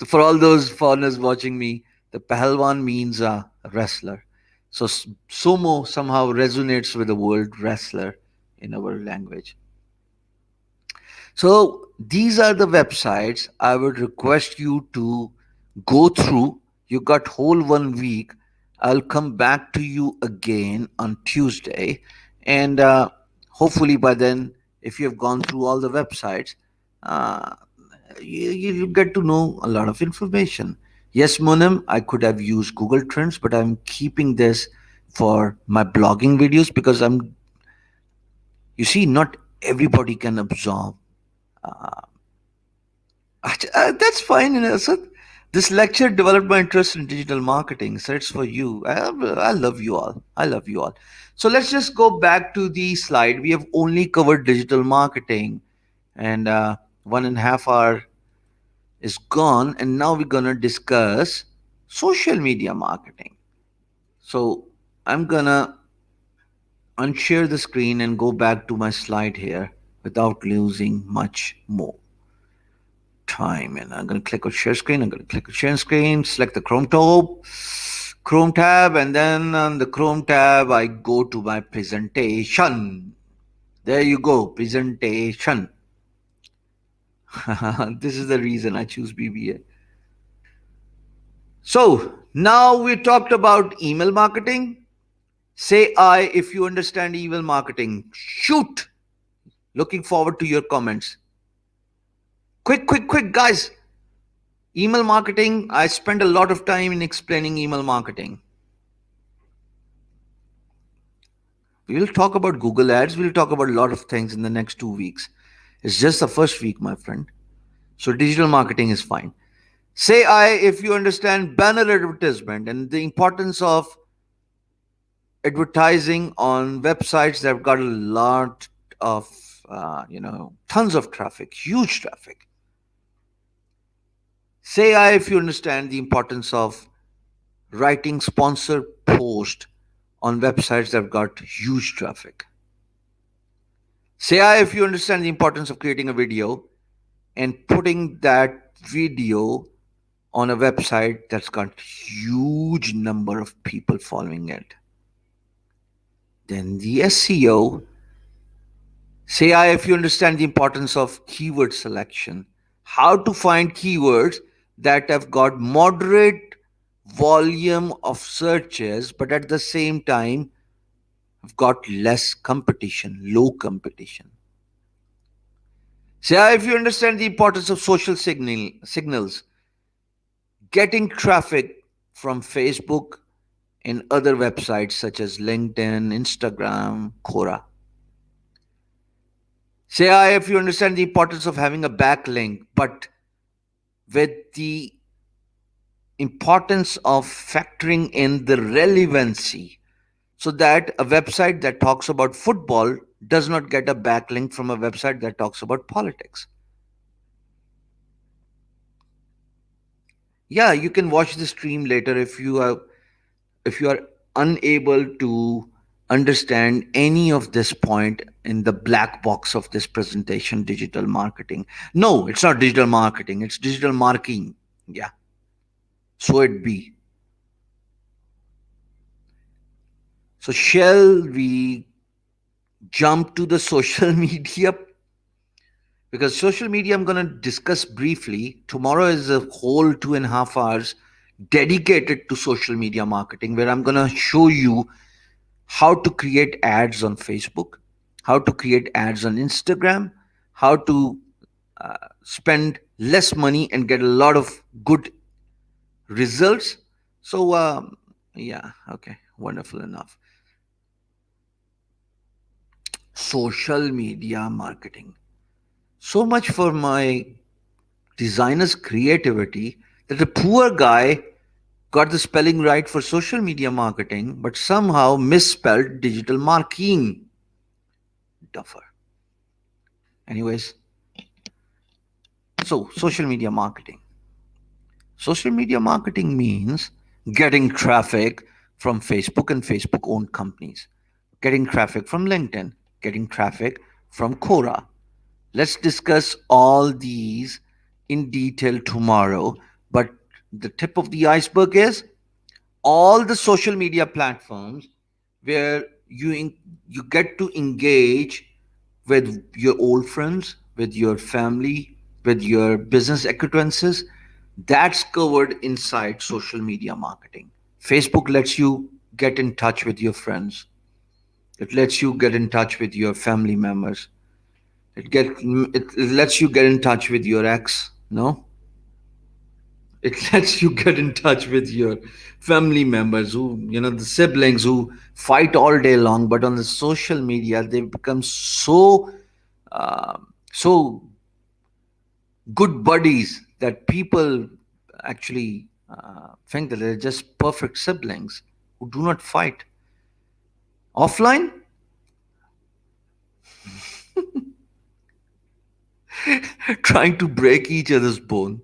Speaker 1: for all those foreigners watching me, the Pahalwan means a wrestler. So sumo somehow resonates with the word wrestler in our language. So these are the websites I would request you to go through. You got whole 1 week. I'll come back to you again on Tuesday, and hopefully by then, if you have gone through all the websites, uh, you get to know a lot of information. Yes, Monim, I could have used Google Trends, but I'm keeping this for my blogging videos because you see, not everybody can absorb. Uh, that's fine. So this lecture developed my interest in digital marketing. So it's for you. I love you all. I love you all. So let's just go back to the slide. We have only covered digital marketing, and 1.5 hour is gone. And now we're going to discuss social media marketing. So I'm going to unshare the screen and go back to my slide here without losing much more time. And I'm going to click on share screen. I'm going to click on share screen, select the Chrome tab, and then on the Chrome tab, I go to my presentation. There you go, presentation. This is the reason I choose BBA. So now we talked about email marketing. Say I if you understand email marketing. Shoot. Looking forward to your comments. Quick, guys. Email marketing, I spend a lot of time in explaining email marketing. We will talk about Google Ads. We'll talk about a lot of things in the next 2 weeks. It's just the first week, my friend. So digital marketing is fine. Say I if you understand banner advertisement and the importance of advertising on websites that have got a lot of, tons of traffic, huge traffic. Say I if you understand the importance of writing sponsored post on websites that have got huge traffic. Say I if you understand the importance of creating a video and putting that video on a website that's got huge number of people following it. Then the SEO. Say I if you understand the importance of keyword selection, how to find keywords that have got moderate volume of searches, but at the same time have got less competition, low competition. Say if you understand the importance of social signals, getting traffic from Facebook and other websites such as LinkedIn, Instagram, Quora. Say if you understand the importance of having a backlink, but with the importance of factoring in the relevancy, so that a website that talks about football does not get a backlink from a website that talks about politics. Yeah, you can watch the stream later if you are unable to understand any of this point in the black box of this presentation, digital marketing. No, it's not digital marketing, it's digital marketing. Yeah, so it be. So shall we jump to the social media? Because social media I'm going to discuss briefly. Tomorrow is a whole 2.5 hours dedicated to social media marketing, where I'm going to show you how to create ads on Facebook, how to create ads on Instagram, how to spend less money and get a lot of good results. So, yeah, okay, wonderful enough. Social media marketing. So much for my designer's creativity that a poor guy got the spelling right for social media marketing, but somehow misspelled digital marketing. Duffer. Anyways, so social media marketing. Social media marketing means getting traffic from Facebook and Facebook owned companies, getting traffic from LinkedIn, getting traffic from Quora. Let's discuss all these in detail tomorrow. But the tip of the iceberg is all the social media platforms where you get to engage with your old friends, with your family, with your business acquaintances. That's covered inside social media marketing. Facebook lets you get in touch with your friends. It lets you get in touch with your family members. It lets you get in touch with your ex. No, it lets you get in touch with your family members, who, the siblings who fight all day long, but on the social media they become so good buddies that people actually think that they're just perfect siblings who do not fight. Offline, trying to break each other's bone.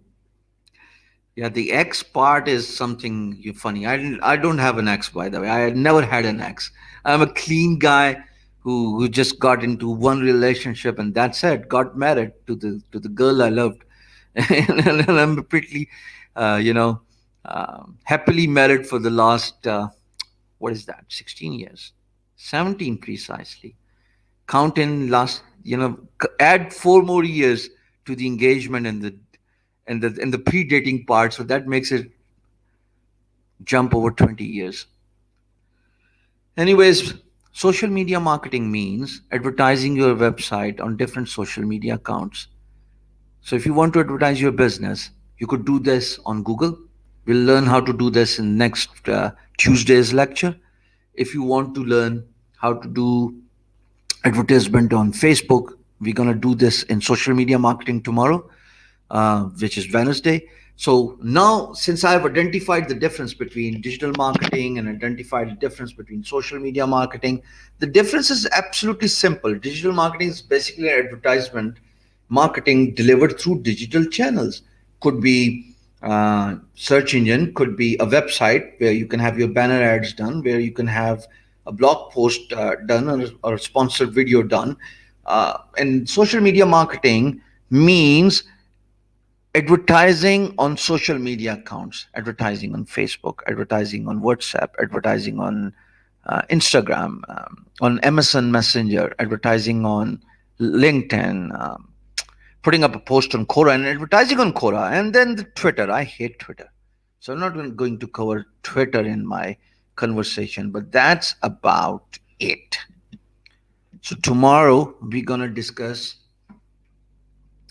Speaker 1: Yeah, the ex part is something funny. I don't have an ex, by the way. I had never had an ex. I'm a clean guy who just got into one relationship and that's it. Got married to the girl I loved, and I'm pretty, uh, you know, happily married for the last what is that? 16 years, 17 precisely. Count in last, add 4 more years to the engagement and the pre-dating part, so that makes it jump over 20 years. Anyways, social media marketing means advertising your website on different social media accounts. So if you want to advertise your business, you could do this on Google. We'll learn how to do this in next Tuesday's lecture. If you want to learn how to do advertisement on Facebook, we're going to do this in social media marketing tomorrow, which is Wednesday. So now, since I've identified the difference between digital marketing and identified the difference between social media marketing, the difference is absolutely simple. Digital marketing is basically advertisement marketing delivered through digital channels. Could be search engine, could be a website where you can have your banner ads done, where you can have a blog post done, or a sponsored video done. And social media marketing means advertising on social media accounts, advertising on Facebook, advertising on WhatsApp, advertising on Instagram, on MSN Messenger, advertising on LinkedIn, putting up a post on Quora and advertising on Quora, and then the Twitter. I hate Twitter. So I'm not going to cover Twitter in my conversation, but that's about it. So tomorrow we're going to discuss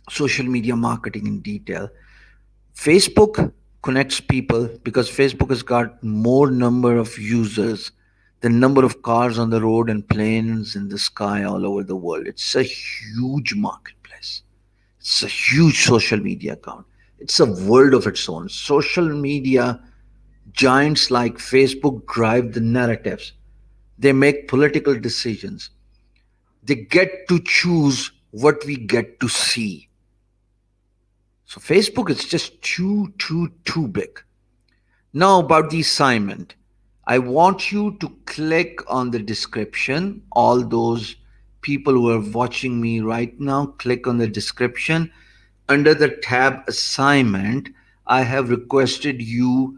Speaker 1: social media marketing in detail. Facebook connects people because Facebook has got more number of users than number of cars on the road and planes in the sky all over the world. It's a huge marketplace. It's a huge social media account. It's a world of its own. Social media giants like Facebook drive the narratives. They make political decisions. They get to choose what we get to see. So Facebook is just too big. Now about the assignment. I want you to click on the description. All those people who are watching me right now, click on the description. Under the tab assignment, I have requested you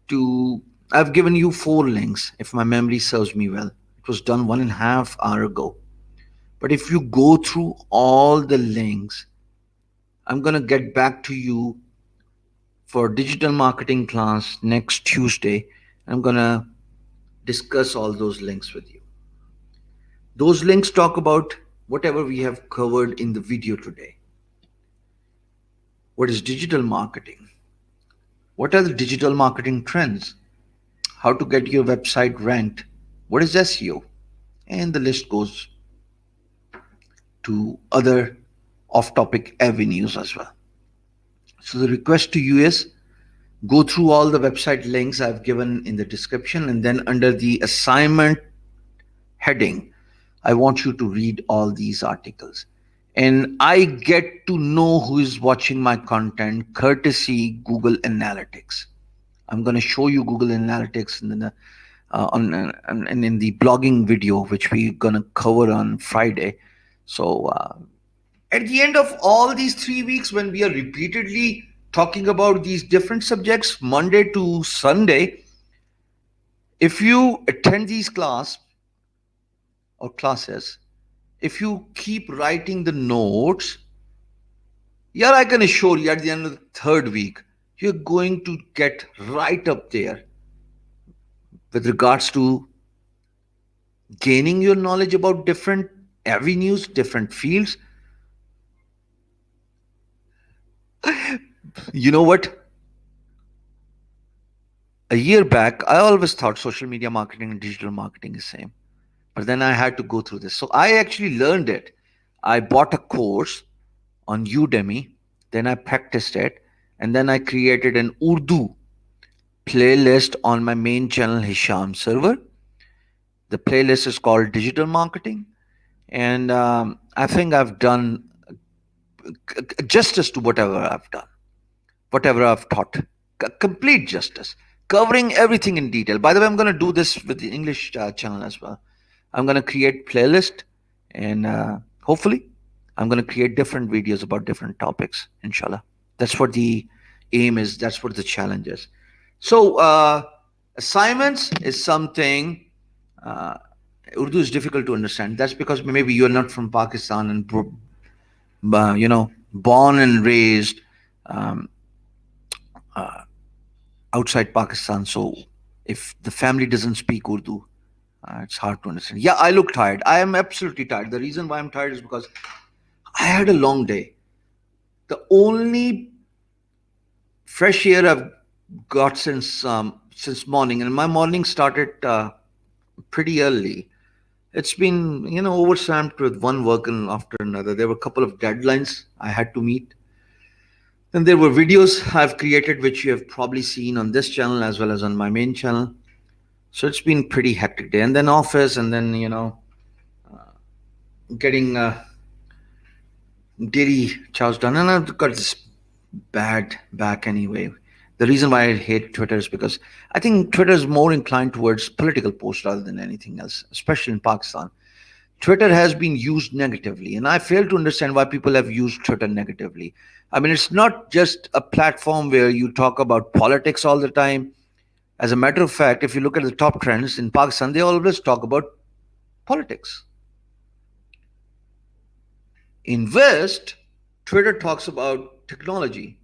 Speaker 1: to, I've given you 4 links if my memory serves me well. It was done 1.5 hours ago. But if you go through all the links, I'm going to get back to you for digital marketing class next Tuesday. I'm going to discuss all those links with you. Those links talk about whatever we have covered in the video today. What is digital marketing? What are the digital marketing trends? How to get your website ranked? What is SEO? And the list goes to other off topic avenues as well. So the request to you is go through all the website links I've given in the description, and then under the assignment heading, I want you to read all these articles. And I get to know who is watching my content courtesy Google Analytics. I'm going to show you Google Analytics in the and in the blogging video, which we're going to cover on Friday. So at the end of all these 3 weeks, when we are repeatedly talking about these different subjects, Monday to Sunday, if you attend these classes, if you keep writing the notes, yeah, I can assure you at the end of the 3rd week, you're going to get right up there with regards to gaining your knowledge about different avenues, different fields. You know what? A year back, I always thought social media marketing and digital marketing is same. But then I had to go through this. So I actually learned it. I bought a course on Udemy, then I practiced it, and then I created an Urdu playlist on my main channel, Hisham server. The playlist is called Digital Marketing. And I think I've done justice to whatever I've done, whatever I've taught, complete justice, covering everything in detail. By the way, I'm going to do this with the English channel as well. I'm going to create playlist, and hopefully I'm going to create different videos about different topics, inshallah. That's what the aim is. That's what the challenge is. So assignments is something Urdu is difficult to understand. That's because maybe you're not from Pakistan and born and raised outside Pakistan. So if the family doesn't speak Urdu, it's hard to understand. Yeah, I look tired. I am absolutely tired. The reason why I'm tired is because I had a long day. The only fresh air I've got since morning, and my morning started pretty early. It's been overslammed with one work and after another. There were a couple of deadlines I had to meet. Then there were videos I've created, which you have probably seen on this channel as well as on my main channel. So it's been pretty hectic day. And then office, and then getting daily chores done. And I've got this bad back anyway. The reason why I hate Twitter is because I think Twitter is more inclined towards political posts rather than anything else, especially in Pakistan. Twitter has been used negatively, and I fail to understand why people have used Twitter negatively. I mean, it's not just a platform where you talk about politics all the time. As a matter of fact, if you look at the top trends in Pakistan, they always talk about politics. In West, Twitter talks about technology,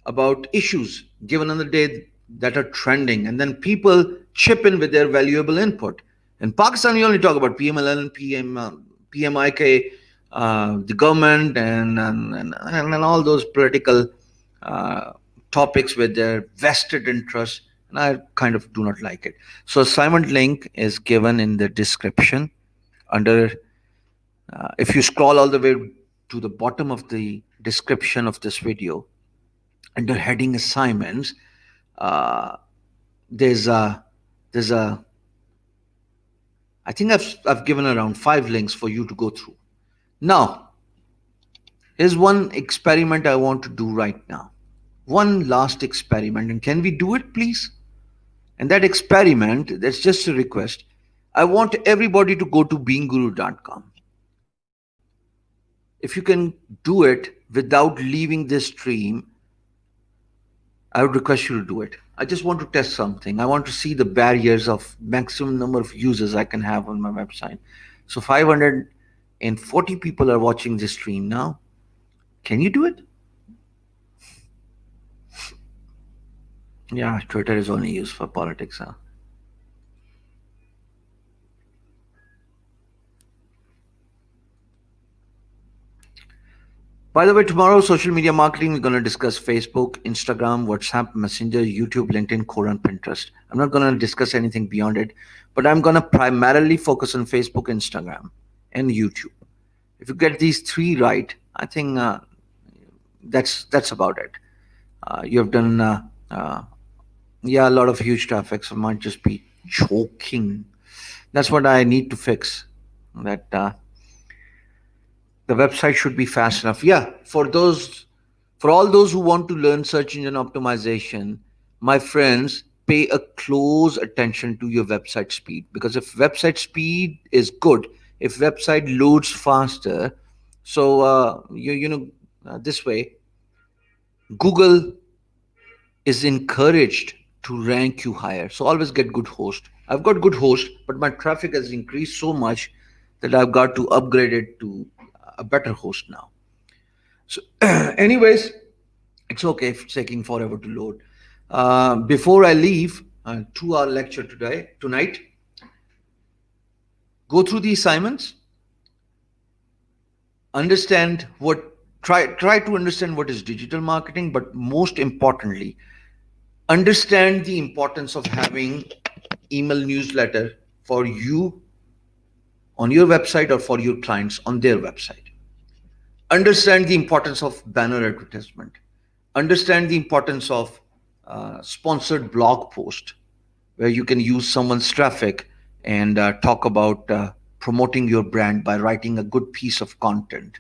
Speaker 1: about issues given on the day that are trending, and then people chip in with their valuable input. In Pakistan, we only talk about PMLN, PMIK, the government, and all those political uh, topics with their vested interests, and I kind of do not like it. So, assignment link is given in the description under. If you scroll all the way to the bottom of the description of this video, under heading assignments, uh, there's a there's a I think I've given around 5 links for you to go through. Now, here's one experiment I want to do right now. One last experiment, and can we do it, please? And that experiment, that's just a request. I want everybody to go to beingguru.com. If you can do it without leaving this stream, I would request you to do it. I just want to test something. I want to see the barriers of maximum number of users I can have on my website. So 540 people are watching this stream now. Can you do it? Yeah, Twitter is only used for politics, huh? By the way, tomorrow, social media marketing, we're going to discuss Facebook, Instagram, WhatsApp, Messenger, YouTube, LinkedIn, Quora, and Pinterest. I'm not going to discuss anything beyond it, but I'm going to primarily focus on Facebook, Instagram, and YouTube. If you get these three right, I think that's about it. You have done, yeah, a lot of huge traffic, so might just be choking. That's what I need to fix. That the website should be fast enough. Yeah, for all those who want to learn search engine optimization, my friends, pay a close attention to your website speed, because if website speed is good, if website loads faster, so this way Google is encouraged to rank you higher. So always get good host. I've got good host, but my traffic has increased so much that I've got to upgrade it to a better host now. So, anyways, it's okay if it's taking forever to load. Before I leave, 2 hour lecture tonight, go through the assignments, understand what try to understand what is digital marketing, but most importantly, understand the importance of having email newsletter for you on your website or for your clients on their website. Understand the importance of banner advertisement. Understand the importance of sponsored blog post, where you can use someone's traffic and talk about promoting your brand by writing a good piece of content.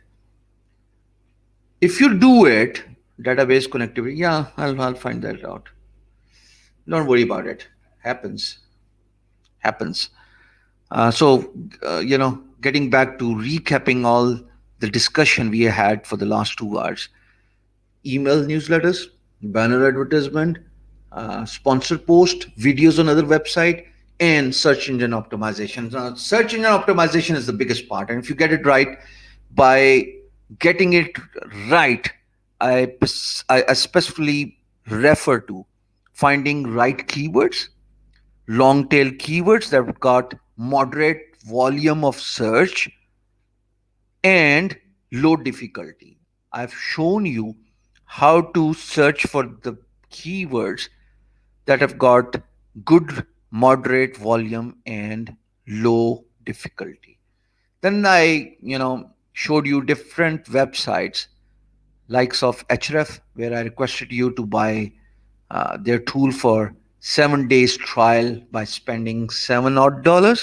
Speaker 1: If you do it, database connectivity, yeah, I'll find that out. Don't worry about it. Happens. Getting back to recapping all the discussion we had for the last 2 hours: email newsletters, banner advertisement, sponsored post, videos on other website, and search engine optimization. Now, search engine optimization is the biggest part, and if you get it right, by getting it right, I specifically refer to finding right keywords, long tail keywords that have got moderate volume of search and low difficulty. I've shown you how to search for the keywords that have got good moderate volume and low difficulty. Then I showed you different websites likes of href, where I requested you to buy their tool for 7 days trial by spending $7 odd.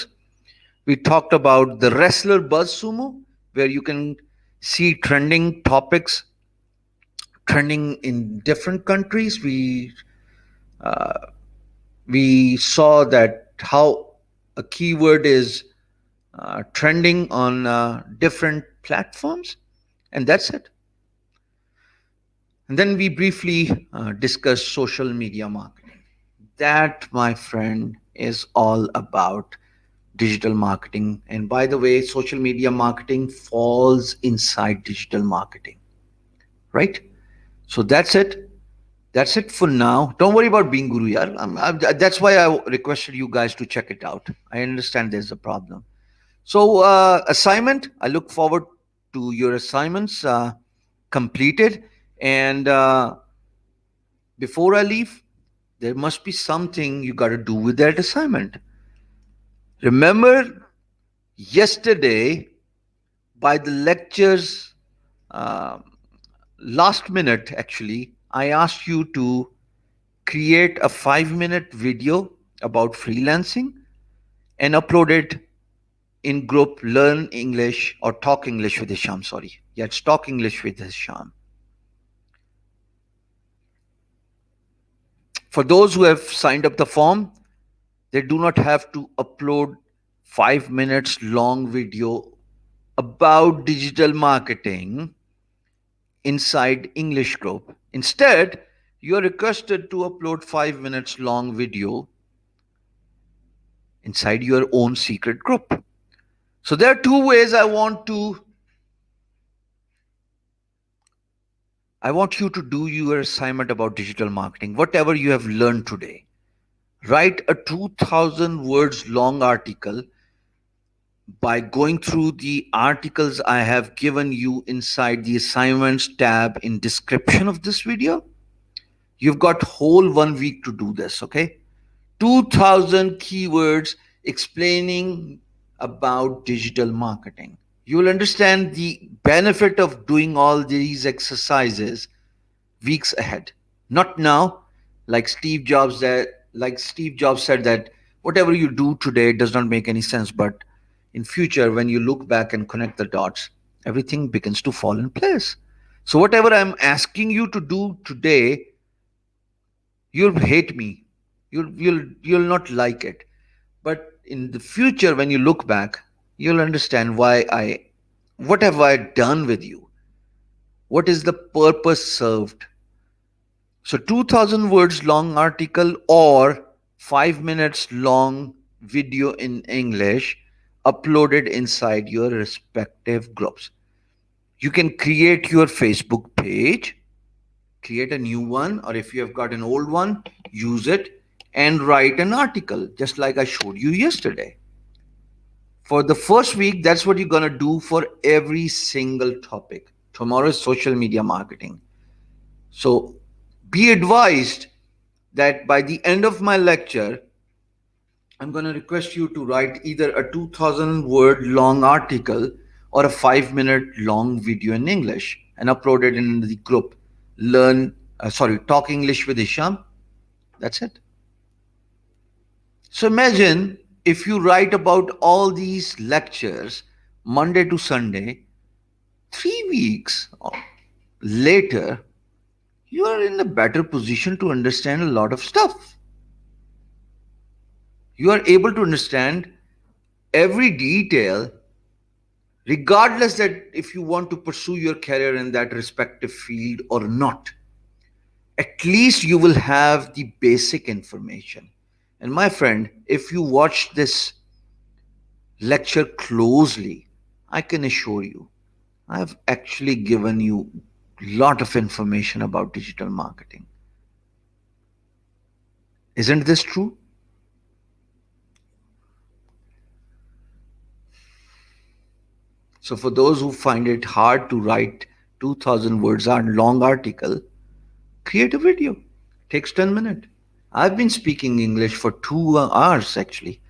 Speaker 1: We talked about the wrestler BuzzSumo, where you can see trending topics trending in different countries. We We saw that how a keyword is trending on different platforms, and that's it. And then we briefly discussed social media marketing. That, my friend, is all about digital marketing. And by the way, social media marketing falls inside digital marketing, right? So that's it. That's it for now. Don't worry about being guru, yaar. That's why I requested you guys to check it out. I understand there's a problem. So, assignment, I look forward to your assignments completed. And before I leave, there must be something you got to do with that assignment. Remember, yesterday, by the lectures, uh, last minute actually, I asked you to create a 5-minute video about freelancing and upload it in group Learn English or Talk English with Hisham. Sorry. Yeah, it's Talk English with Hisham. For those who have signed up the form, they do not have to upload 5 minutes long video about digital marketing inside English group. Instead, you are requested to upload 5 minutes long video inside your own secret group. So there are two ways I want you to do your assignment about digital marketing, whatever you have learned today. Write a 2000 words long article by going through the articles I have given you inside the assignments tab in description of this video. You've got whole 1 week to do this, okay? 2000 keywords explaining about digital marketing. You will understand the benefit of doing all these exercises weeks ahead, not now. Like Steve Jobs said that whatever you do today does not make any sense, but in future when you look back and connect the dots, everything begins to fall in place. So whatever I'm asking you to do today, you'll hate me. You'll not like it. But in the future when you look back, you'll understand what have I done with you? What is the purpose served? So 2000 words long article or 5 minutes long video in English uploaded inside your respective groups. You can create your Facebook page, create a new one, or if you have got an old one, use it and write an article just like I showed you yesterday. For the first week, that's what you're going to do for every single topic. Tomorrow is social media marketing. So be advised that by the end of my lecture, I'm going to request you to write either a 2000 word long article or a 5-minute long video in English and upload it in the group Talk English with Hisham. That's it. So imagine if you write about all these lectures Monday to Sunday, 3 weeks later, you are in a better position to understand a lot of stuff. You are able to understand every detail, regardless that if you want to pursue your career in that respective field or not. At least you will have the basic information. And my friend, if you watch this lecture closely, I can assure you, I've actually given you a lot of information about digital marketing. Isn't this true? So for those who find it hard to write 2000 words on long article, create a video. Takes 10 minutes. I've been speaking English for 2 hours actually.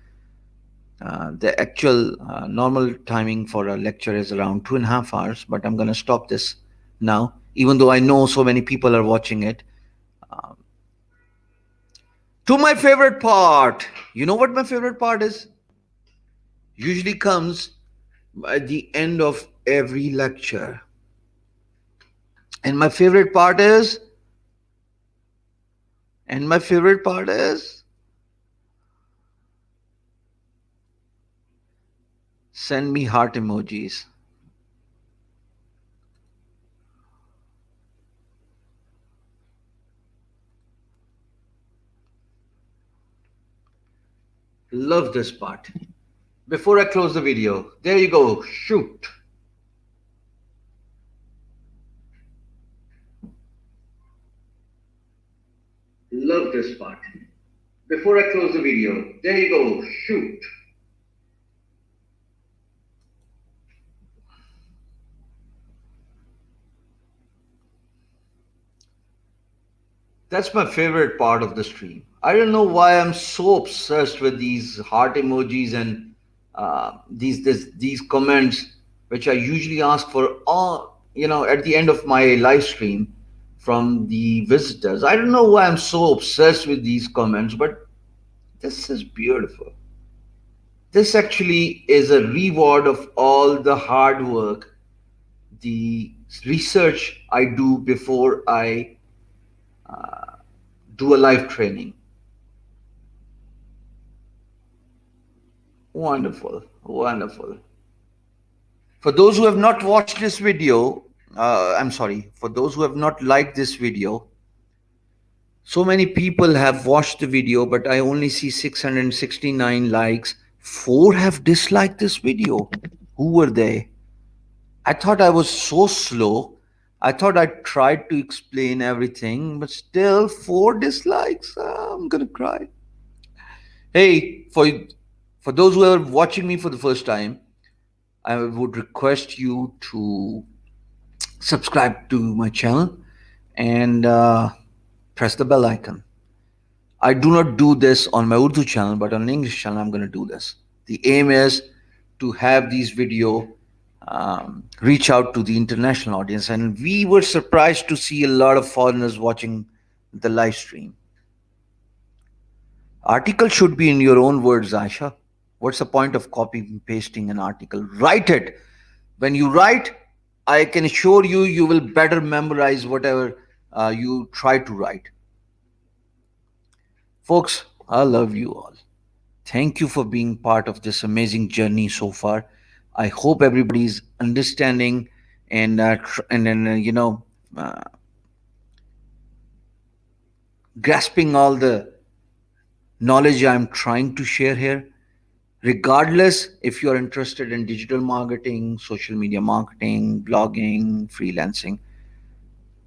Speaker 1: The actual normal timing for a lecture is around 2.5 hours, but I'm going to stop this now, even though I know so many people are watching it. Um, to my favorite part. You know what my favorite part is? Usually comes at the end of every lecture. And my favorite part is And my favorite part is send me heart emojis. Love this part. Before I close the video, there you go, shoot. Love this part. Before I close the video, there you go, shoot. That's my favorite part of the stream. I don't know why I'm so obsessed with these heart emojis and these comments, which I usually ask for all at the end of my live stream from the visitors. I don't know why I'm so obsessed with these comments, but this is beautiful. This actually is a reward of all the hard work, the research I do before I do a live training. Wonderful, wonderful. For those who have not watched this video, I'm sorry, for those who have not liked this video, so many people have watched the video, but I only see 669 likes. 4 have disliked this video. Who were they? I thought I was so slow. I thought I tried to explain everything, but still 4 dislikes. I'm gonna cry. Hey, for those who are watching me for the first time, I would request you to subscribe to my channel and press the bell icon. I do not do this on my Urdu channel, but on English channel, I'm going to do this. The aim is to have these video reach out to the international audience, and we were surprised to see a lot of foreigners watching the live stream. Article should be in your own words, Aisha. What's the point of copy and pasting an article? Write it. When you write, I can assure you, you will better memorize whatever you try to write. Folks, I love you all. Thank you for being part of this amazing journey so far. I hope everybody's understanding and grasping all the knowledge I'm trying to share here. Regardless if you're interested in digital marketing, social media marketing, blogging, freelancing,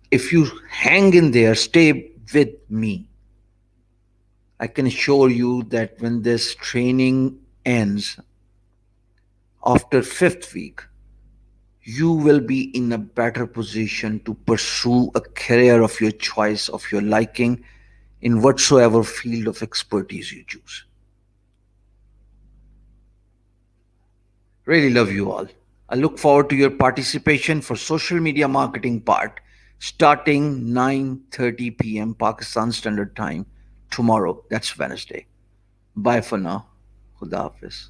Speaker 1: if you hang in there, stay with me. I can assure you that when this training ends after 5th week, you will be in a better position to pursue a career of your choice, of your liking, in whatsoever field of expertise you choose. Really love you all. I look forward to your participation for social media marketing part starting 9:30 p.m. Pakistan Standard Time tomorrow. That's Wednesday. Bye for now. Khuda Hafiz.